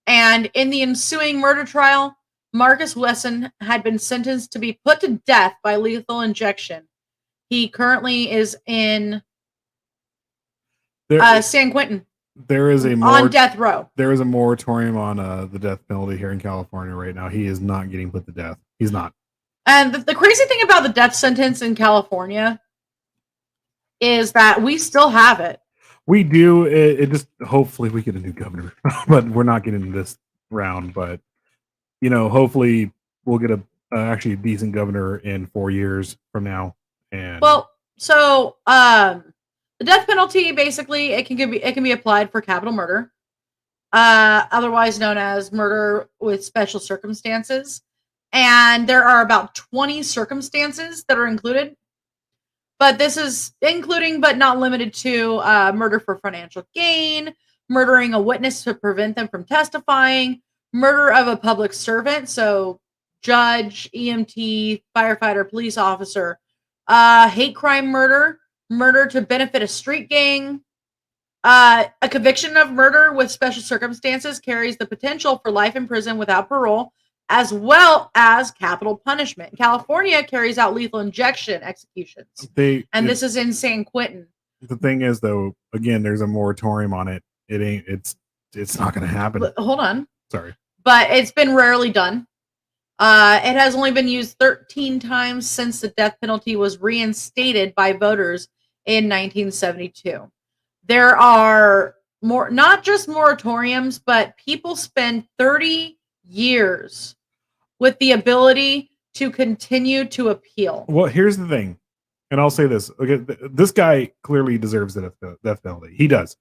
Speaker 1: And in the ensuing murder trial, Marcus Wesson had been sentenced to be put to death by lethal injection. He currently is in San Quentin.
Speaker 2: There is
Speaker 1: on death row.
Speaker 2: There is a moratorium on the death penalty here in California right now. He is not getting put to death. He's not.
Speaker 1: And the crazy thing about the death sentence in California is that we still have it.
Speaker 2: We do. It just hopefully we get a new governor, but we're not getting this round. But hopefully we'll get actually a decent governor in 4 years from now. And
Speaker 1: the death penalty, basically, it can be applied for capital murder, otherwise known as murder with special circumstances. And there are about 20 circumstances that are included. But this is including but not limited to murder for financial gain, murdering a witness to prevent them from testifying, murder of a public servant, so judge, EMT, firefighter, police officer, hate crime murder, murder to benefit a street gang. A conviction of murder with special circumstances carries the potential for life in prison without parole, as well as capital punishment. California carries out lethal injection executions. This is in San Quentin.
Speaker 2: The thing is, though, again, there's a moratorium on it. It's not going to happen.
Speaker 1: Hold on.
Speaker 2: Sorry.
Speaker 1: But it's been rarely done. It has only been used 13 times since the death penalty was reinstated by voters in 1972. There are not just moratoriums, but people spend 30 years with the ability to continue to appeal.
Speaker 2: Well, here's the thing, and I'll say this. Okay, this guy clearly deserves the death penalty. He does.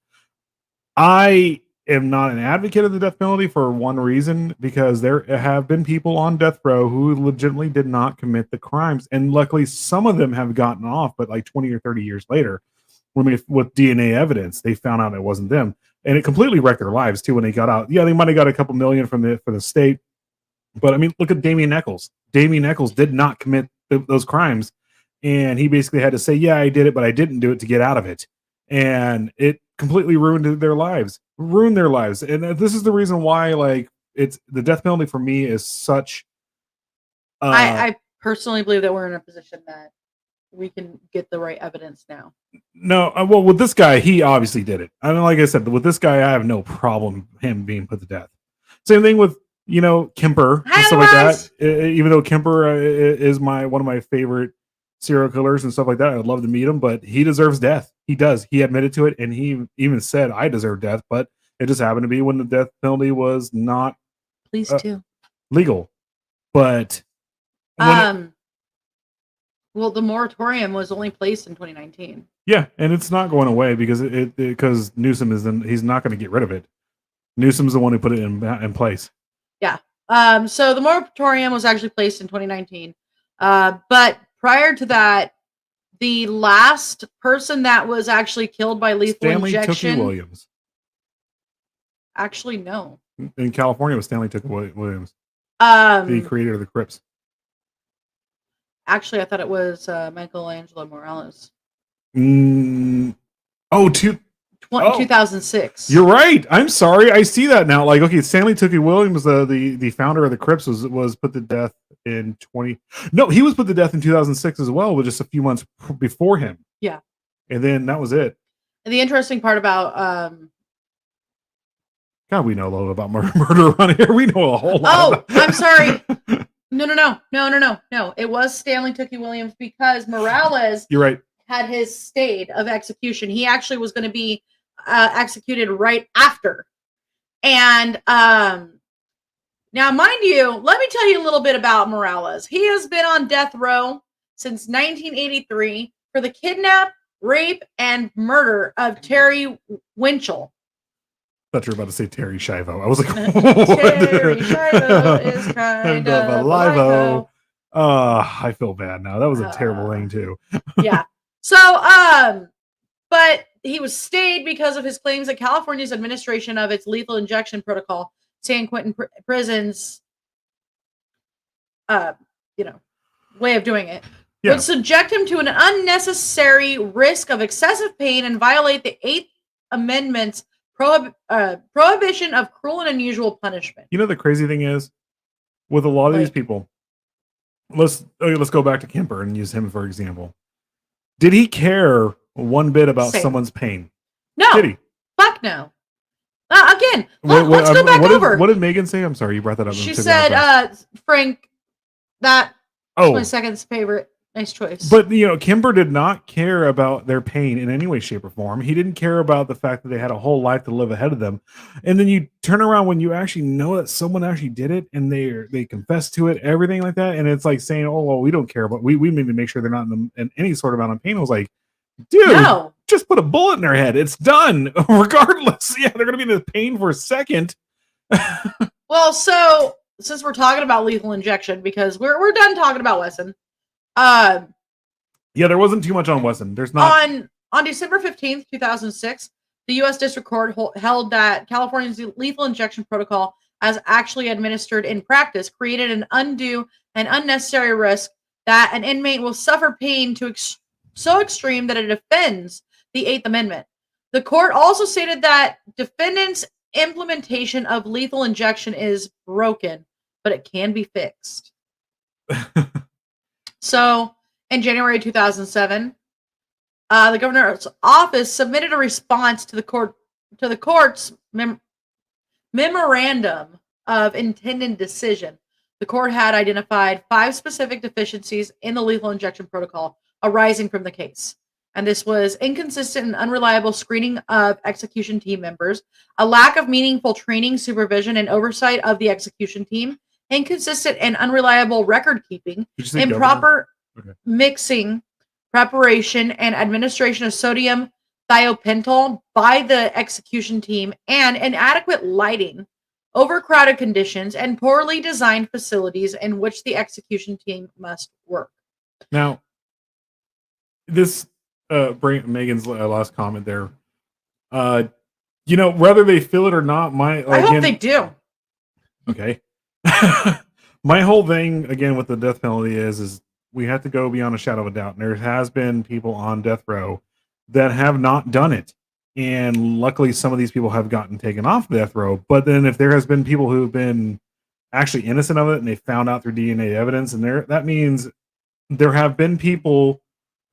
Speaker 2: I am not an advocate of the death penalty for one reason, because there have been people on death row who legitimately did not commit the crimes, and luckily some of them have gotten off, but like 20 or 30 years later, with DNA evidence, they found out it wasn't them. And it completely wrecked their lives too when they got out. Yeah, they might have got a couple million for the state, but I mean, look at Damien Eccles. Damien Eccles did not commit those crimes, and he basically had to say, "Yeah, I did it, but I didn't do it," to get out of it, and it completely ruined their lives. And this is the reason why, like, it's the death penalty for me is such.
Speaker 1: I personally believe that we're in a position that we can get the right evidence now.
Speaker 2: No, well, with this guy, he obviously did it. I mean, like I said, with this guy, I have no problem him being put to death. Same thing with Kemper and stuff like that. Even though Kemper is one of my favorite serial killers and stuff like that, I'd love to meet him, but he deserves death. He does. He admitted to it, and he even said, "I deserve death," but it just happened to be when the death penalty was not legal. But
Speaker 1: well, the moratorium was only placed in 2019.
Speaker 2: Yeah, and it's not going away because Newsom he's not going to get rid of it. Newsom's the one who put it in place.
Speaker 1: Yeah. So the moratorium was actually placed in 2019. But prior to that, the last person that was actually killed by lethal injection.
Speaker 2: Stanley Tookie Williams.
Speaker 1: Actually, no.
Speaker 2: In California, it was Stanley Tookie Williams, the creator of the Crips.
Speaker 1: Actually, I thought it was Michelangelo Morales.
Speaker 2: Oh,
Speaker 1: 2006.
Speaker 2: You're right. I'm sorry. I see that now. Like, okay, Stanley Tookie Williams, the founder of the Crips, was put to death in 20. No, he was put to death in 2006 as well, with just a few months before him.
Speaker 1: Yeah.
Speaker 2: And then that was it.
Speaker 1: And the interesting part about
Speaker 2: God, we know a little about murder around here. We know a whole lot.
Speaker 1: Oh, I'm sorry. No. It was Stanley Tookie Williams because Morales.
Speaker 2: You're right.
Speaker 1: Had his stayed of execution. He actually was going to be executed right after. And now, mind you, let me tell you a little bit about Morales. He has been on death row since 1983 for the kidnap, rape, and murder of Terry Winchell.
Speaker 2: I thought you were about to say Terry Schiavo. I was like,
Speaker 1: Terry Schiavo is kind of a livo.
Speaker 2: I feel bad now. That was a terrible thing too.
Speaker 1: Yeah. So, but he was stayed because of his claims that California's administration of its lethal injection protocol, San Quentin prisons, way of doing it, would subject him to an unnecessary risk of excessive pain and violate the 8th Amendment's prohibition of cruel and unusual punishment.
Speaker 2: You know, the crazy thing is, with a lot of these people, let's go back to Kemper and use him for example. Did he care one bit about someone's pain?
Speaker 1: No.
Speaker 2: Did he?
Speaker 1: Fuck no. Again, let's go back over.
Speaker 2: What did Megan say? I'm sorry, you brought that up.
Speaker 1: She said, Frank, that was my second favorite. Nice choice.
Speaker 2: But, Kimber did not care about their pain in any way, shape, or form. He didn't care about the fact that they had a whole life to live ahead of them. And then you turn around when you actually know that someone actually did it and they confess to it, everything like that. And it's like saying, oh, well, we don't care, but we need to make sure they're not in any sort of amount of pain. I was like, dude, just put a bullet in their head. It's done. Regardless. Yeah, they're going to be in the pain for a second.
Speaker 1: Well, so since we're talking about lethal injection, because we're done talking about Wesson.
Speaker 2: Yeah, there wasn't too much on Wesson. There's not
Speaker 1: on December 15th, 2006, the U.S. District Court held that California's lethal injection protocol, as actually administered in practice, created an undue and unnecessary risk that an inmate will suffer pain so extreme that it offends the 8th Amendment. The court also stated that defendants' implementation of lethal injection is broken, but it can be fixed. So, in January 2007, the governor's office submitted a response to the court's memorandum of intended decision. The court had identified 5 specific deficiencies in the lethal injection protocol arising from the case. And this was inconsistent and unreliable screening of execution team members, a lack of meaningful training, supervision, and oversight of the execution team, inconsistent and unreliable record keeping, improper mixing, preparation, and administration of sodium thiopental by the execution team, and inadequate lighting, overcrowded conditions, and poorly designed facilities in which the execution team must work.
Speaker 2: Now, this Megan's last comment there. Whether they feel it or not,
Speaker 1: I hope they do.
Speaker 2: Okay. My whole thing again with the death penalty is we have to go beyond a shadow of a doubt. And there has been people on death row that have not done it. And luckily some of these people have gotten taken off death row. But then if there has been people who've been actually innocent of it and they found out through DNA evidence, and that means there have been people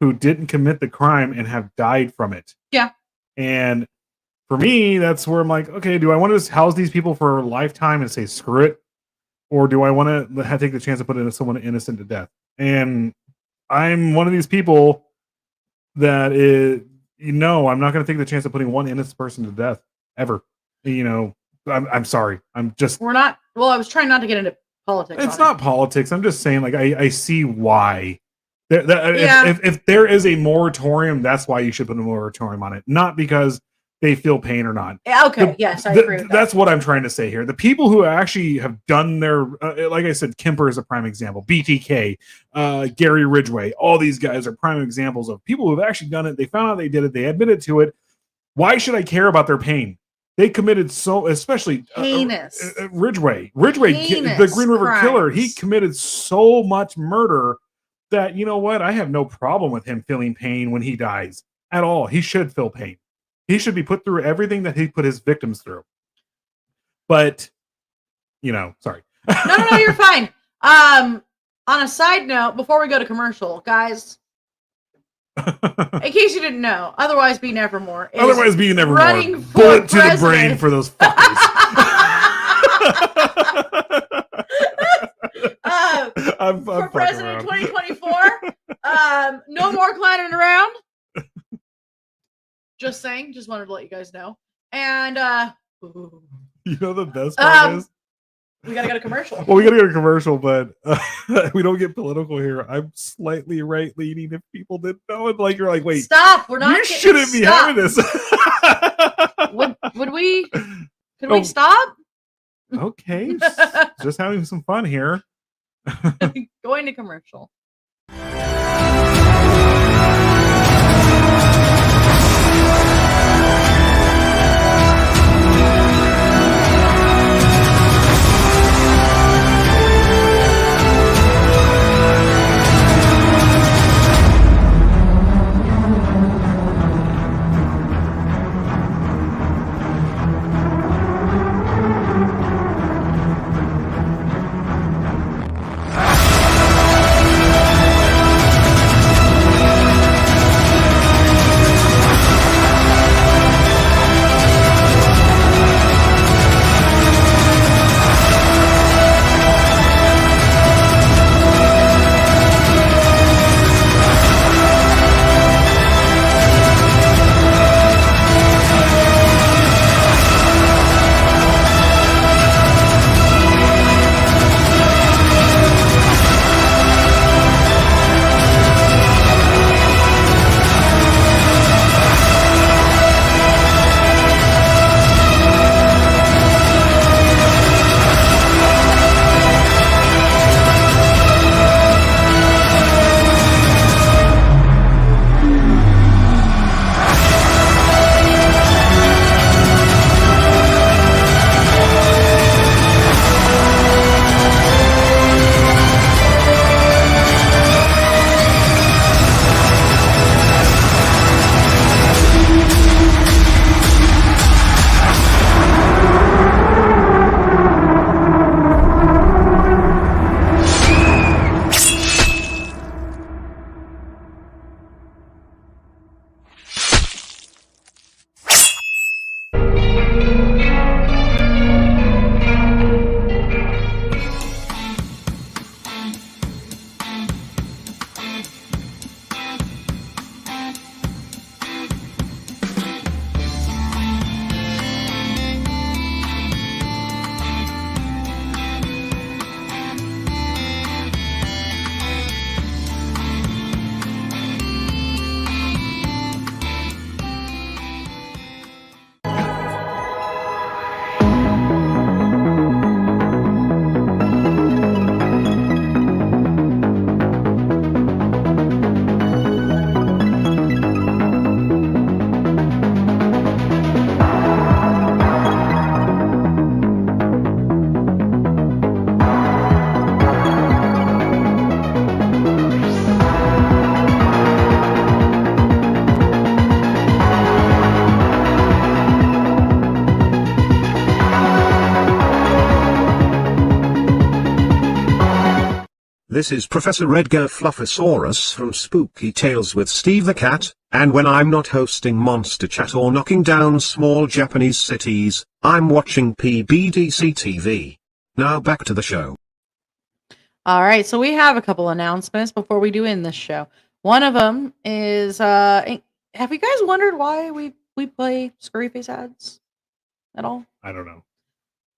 Speaker 2: who didn't commit the crime and have died from it.
Speaker 1: Yeah.
Speaker 2: And for me, that's where I'm like, okay, do I want to just house these people for a lifetime and say, screw it? Or do I want to take the chance to put someone innocent to death? And I'm one of these people that is, I'm not going to take the chance of putting one innocent person to death ever. I'm sorry. I
Speaker 1: was trying not to get into politics.
Speaker 2: It's not politics. I'm just saying, like, I see why. If there is a moratorium, that's why you should put a moratorium on it. Not because they feel pain or not.
Speaker 1: Okay, yes, I agree with that.
Speaker 2: That's what I'm trying to say here. The people who actually have done their, like I said, Kemper is a prime example. BTK, Gary Ridgway, all these guys are prime examples of people who have actually done it. They found out they did it. They admitted to it. Why should I care about their pain? They committed especially
Speaker 1: heinous.
Speaker 2: Ridgway, the Green River Killer. He committed so much murder that, you know what? I have no problem with him feeling pain when he dies at all. He should feel pain. He should be put through everything that he put his victims through. But, sorry.
Speaker 1: No, you're fine. On a side note, before we go to commercial, guys, in case you didn't know, Otherwise Be Nevermore.
Speaker 2: Otherwise Be Nevermore.
Speaker 1: Running for
Speaker 2: Bullet to the
Speaker 1: president.
Speaker 2: brain for those fuckers.
Speaker 1: For president 2024. No more climbing around. Just saying. Just wanted to let you guys know. And
Speaker 2: the best part is
Speaker 1: we gotta go to commercial.
Speaker 2: Well, we gotta go to commercial, but we don't get political here. I'm slightly right leaning. If people didn't know it, you're like, wait,
Speaker 1: stop. We're not.
Speaker 2: You shouldn't be having this.
Speaker 1: Would we? Could we stop?
Speaker 2: Okay, just having some fun here.
Speaker 1: Going to commercial.
Speaker 11: This is Professor Edgar Fluffosaurus from Spooky Tales with Steve the Cat, and when I'm not hosting Monster Chat or knocking down small Japanese cities, I'm watching PBDC TV. Now back to the show.
Speaker 1: All right, so we have a couple announcements before we do end this show. One of them is, have you guys wondered why we play Scurry Face ads at all?
Speaker 2: I don't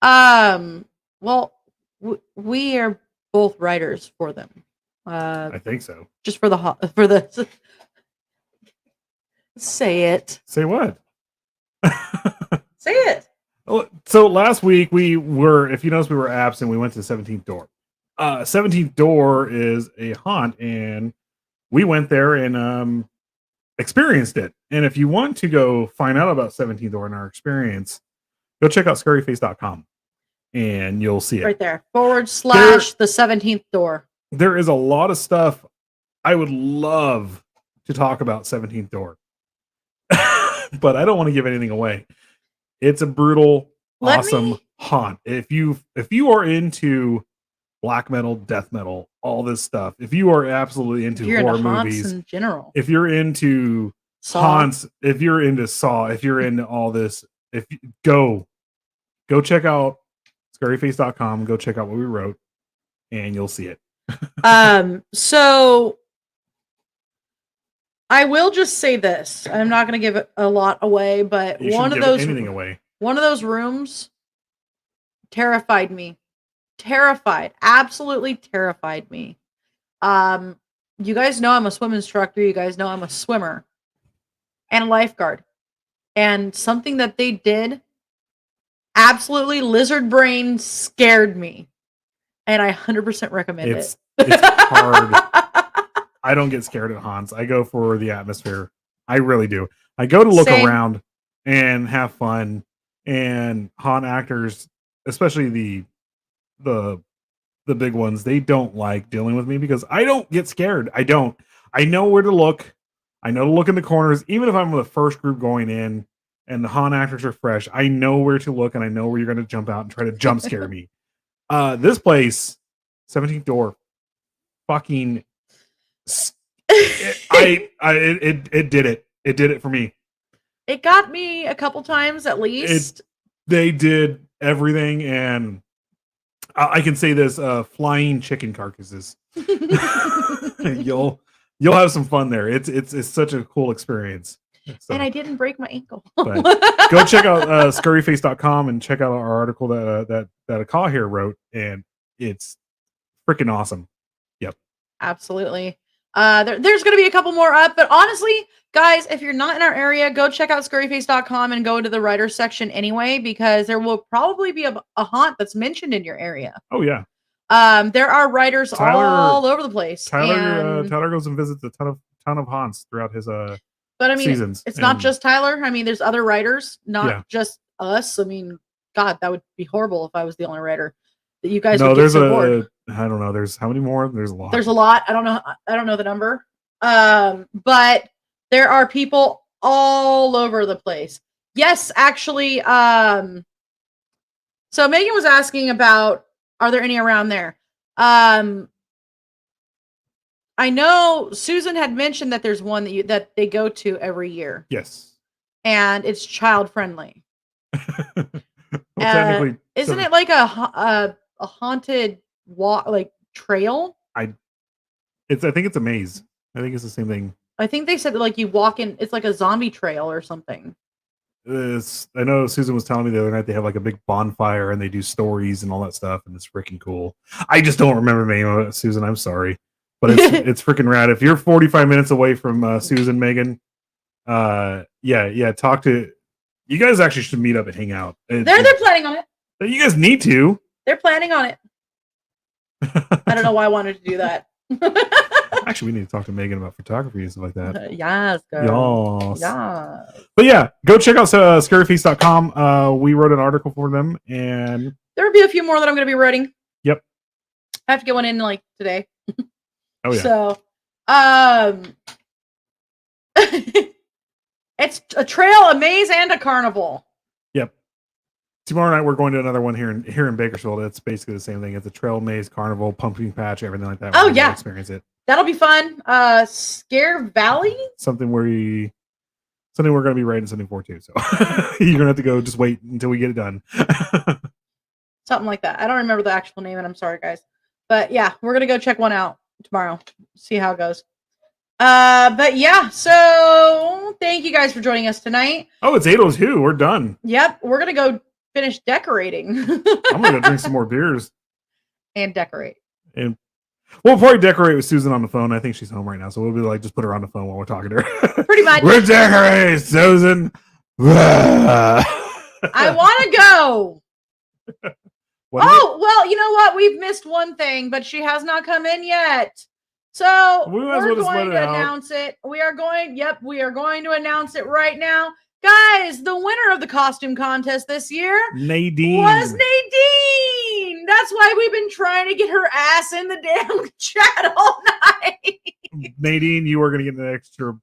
Speaker 2: know.
Speaker 1: Well, we are both writers for them.
Speaker 2: I think so.
Speaker 1: Just for the say it.
Speaker 2: Say what?
Speaker 1: Say it.
Speaker 2: So last week we were, if you notice, we were absent. We went to 17th Door. 17th Door is a haunt, and we went there and experienced it. And if you want to go find out about 17th Door and our experience, go check out scurryface.com. And you'll see it
Speaker 1: right there / the 17th Door.
Speaker 2: There is a lot of stuff I would love to talk about 17th Door, but I don't want to give anything away. It's a brutal, awesome haunt. If you are into black metal, death metal, all this stuff, if you are absolutely into horror movies
Speaker 1: in general,
Speaker 2: if you're into haunts, if you're into Saw, if you're into all this, if you go check out scaryface.com, go check out what we wrote, and you'll see it.
Speaker 1: So I will just say this. I'm not going to give a lot away, but one of those rooms terrified me. Absolutely terrified me. You guys know I'm a swim instructor. You guys know I'm a swimmer and a lifeguard. And something that they did, absolutely lizard brain, scared me. And I 100% recommend it.
Speaker 2: It's hard. I don't get scared at haunts. I go for the atmosphere. I really do. I go to look around and have fun. And haunt actors, especially the big ones, they don't like dealing with me because I don't get scared. I don't. I know where to look. I know to look in the corners. Even if I'm the first group going in and the haunt actors are fresh, I know where to look and I know where you're going to jump out and try to jump scare me. This place, 17th Door, fucking it did it. It did it for me.
Speaker 1: It got me a couple times at least.
Speaker 2: They did everything, and I can say this: flying chicken carcasses. You'll have some fun there. It's such a cool experience. So,
Speaker 1: and I didn't break my ankle.
Speaker 2: Go check out scurryface.com and check out our article that Akka here wrote, and it's freaking awesome. Yep,
Speaker 1: absolutely. There's going to be a couple more up, but honestly, guys, if you're not in our area, go check out scurryface.com and go to the writers section anyway, because there will probably be a haunt that's mentioned in your area.
Speaker 2: Oh yeah.
Speaker 1: There are writers all over the place.
Speaker 2: Tyler goes and visits a ton of haunts throughout his
Speaker 1: but I mean,
Speaker 2: seasons.
Speaker 1: It's not just Tyler. I mean, there's other writers, not just us. I mean, God, that would be horrible if I was the only writer. That you guys would get so bored.
Speaker 2: I don't know. There's how many more? There's a lot.
Speaker 1: There's a lot. I don't know the number. But there are people all over the place. Yes, actually. So Megan was asking about, are there any around there? I know Susan had mentioned that there's one that they go to every year.
Speaker 2: Yes.
Speaker 1: And it's child friendly.
Speaker 2: Technically,
Speaker 1: isn't it like a haunted walk, like trail?
Speaker 2: I think it's a maze. I think it's the same thing.
Speaker 1: I think they said that, like, you walk in, it's like a zombie trail or something.
Speaker 2: I know Susan was telling me the other night they have like a big bonfire and they do stories and all that stuff, and it's freaking cool. I just don't remember the name of it, Susan. I'm sorry, but it's freaking rad. If you're 45 minutes away from Susan, Megan, talk to you guys. Actually, should meet up and hang out.
Speaker 1: They're planning on it.
Speaker 2: You guys need to.
Speaker 1: They're planning on it. I don't know why I wanted to do that.
Speaker 2: Actually, we need to talk to Megan about photography and stuff like that.
Speaker 1: Yes, girl.
Speaker 2: Yes. But yeah, go check out scaryface.com. We wrote an article for them, and
Speaker 1: there will be a few more that I'm going to be writing.
Speaker 2: Yep.
Speaker 1: I have to get one in like today.
Speaker 2: Oh yeah.
Speaker 1: So, it's a trail, a maze, and a carnival.
Speaker 2: Yep. Tomorrow night we're going to another one here in Bakersfield. It's basically the same thing. It's a trail, maze, carnival, pumpkin patch, everything like that.
Speaker 1: Oh yeah.
Speaker 2: Experience it.
Speaker 1: That'll be fun. Scare Valley?
Speaker 2: Something we're going to be writing something for too. So you're going to have to go just wait until we get it done.
Speaker 1: Something like that. I don't remember the actual name, and I'm sorry, guys. But yeah, we're going to go check one out tomorrow. See how it goes. But yeah, so thank you guys for joining us tonight.
Speaker 2: Oh, it's 8:02. We're done.
Speaker 1: Yep. We're going to go finish decorating.
Speaker 2: I'm going to drink some more beers.
Speaker 1: And decorate.
Speaker 2: And we'll probably decorate with Susan on the phone. I think she's home right now, so we'll be like, just put her on the phone while we're talking to her.
Speaker 1: Pretty much.
Speaker 2: We're decorating, Susan.
Speaker 1: I want to go. Well, you know what? We've missed one thing, but she has not come in yet. So we're going to announce it. We are going to announce it right now. Guys, the winner of the costume contest this year
Speaker 2: Nadine
Speaker 1: was Nadine. That's why we've been trying to get her ass in the damn chat all night.
Speaker 2: Nadine, you are going to get an extra.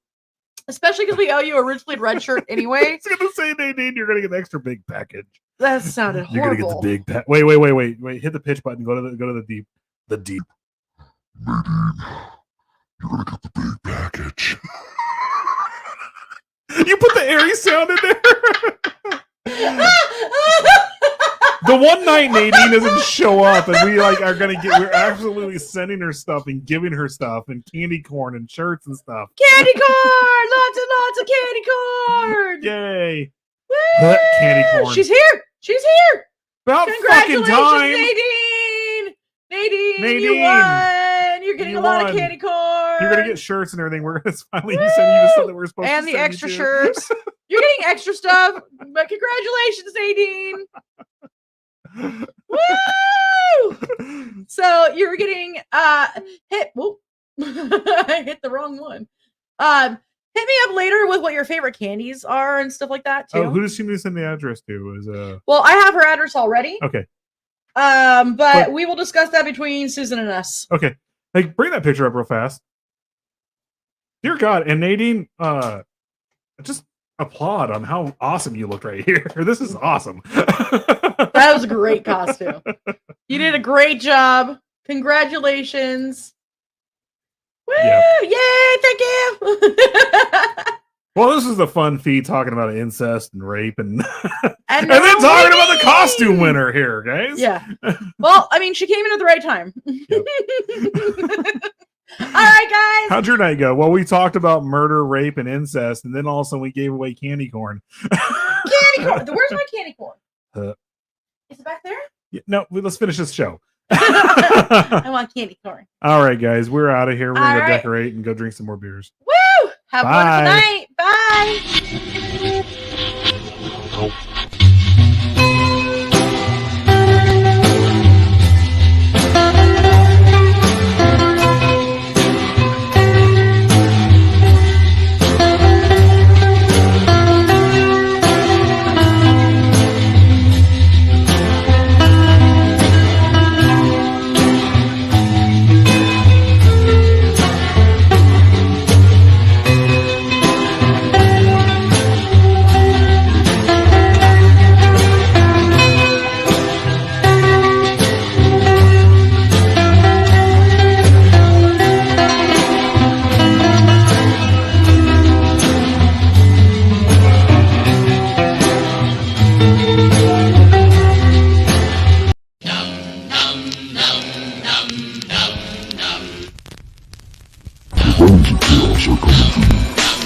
Speaker 1: Especially because we owe you a richly red shirt anyway.
Speaker 2: I was going to say, Nadine, you're going to get an extra big package.
Speaker 1: That sounded horrible.
Speaker 2: You're going to get the big package. Wait. Hit the pitch button. Go to the deep. The deep.
Speaker 3: Nadine, you're gonna get the big package.
Speaker 2: You put the airy sound in there. The one night Nadine doesn't show up, and we're absolutely sending her stuff and giving her stuff and candy corn and shirts and stuff.
Speaker 1: Candy corn! Lots and lots of candy corn!
Speaker 2: Yay!
Speaker 1: Woo!
Speaker 2: Candy corn.
Speaker 1: She's here!
Speaker 2: About fucking
Speaker 1: Congratulations,
Speaker 2: time.
Speaker 1: Nadine, you won! You're getting a lot of candy corn!
Speaker 2: You're gonna get shirts and everything. We're gonna finally send you the stuff that we're supposed to
Speaker 1: and
Speaker 2: send
Speaker 1: the extra
Speaker 2: you
Speaker 1: shirts. You're getting extra stuff, but congratulations, Nadine! Woo! So you're getting hit. Whoop. I hit the wrong one. Hit me up later with what your favorite candies are and stuff like that too.
Speaker 2: Oh, who does she need to send the address to?
Speaker 1: Well, I have her address already.
Speaker 2: Okay.
Speaker 1: But we will discuss that between Susan and us.
Speaker 2: Okay. Hey, bring that picture up real fast. Dear God, and Nadine, just applaud on how awesome you looked right here. This is awesome.
Speaker 1: That was a great costume. You did a great job. Congratulations. Woo!
Speaker 2: Yep.
Speaker 1: Yay! Thank you.
Speaker 2: Well, this is a fun feat talking about incest and rape and
Speaker 1: and
Speaker 2: then talking about the costume winner here, guys.
Speaker 1: Yeah. Well, I mean, she came in at the right time. Yep. All right, guys.
Speaker 2: How'd your night go? Well, we talked about murder, rape, and incest, and then all of a sudden we gave away candy corn.
Speaker 1: Candy corn. Where's my candy corn? Is it back there?
Speaker 2: Yeah, no, let's finish this show.
Speaker 1: I want candy corn.
Speaker 2: All right, guys, we're out of here. We're gonna go
Speaker 1: right.
Speaker 2: decorate and go drink some more beers.
Speaker 1: Woo! Have a
Speaker 2: Bye.
Speaker 1: wonderful night. Bye.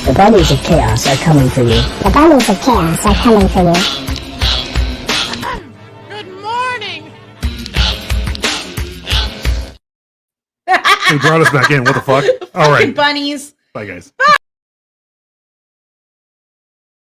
Speaker 12: The bunnies of chaos are coming for you. The bunnies of chaos are coming for you.
Speaker 1: Good morning.
Speaker 2: They brought us back in. What the fuck? All right.
Speaker 1: Bunnies.
Speaker 2: Bye, guys.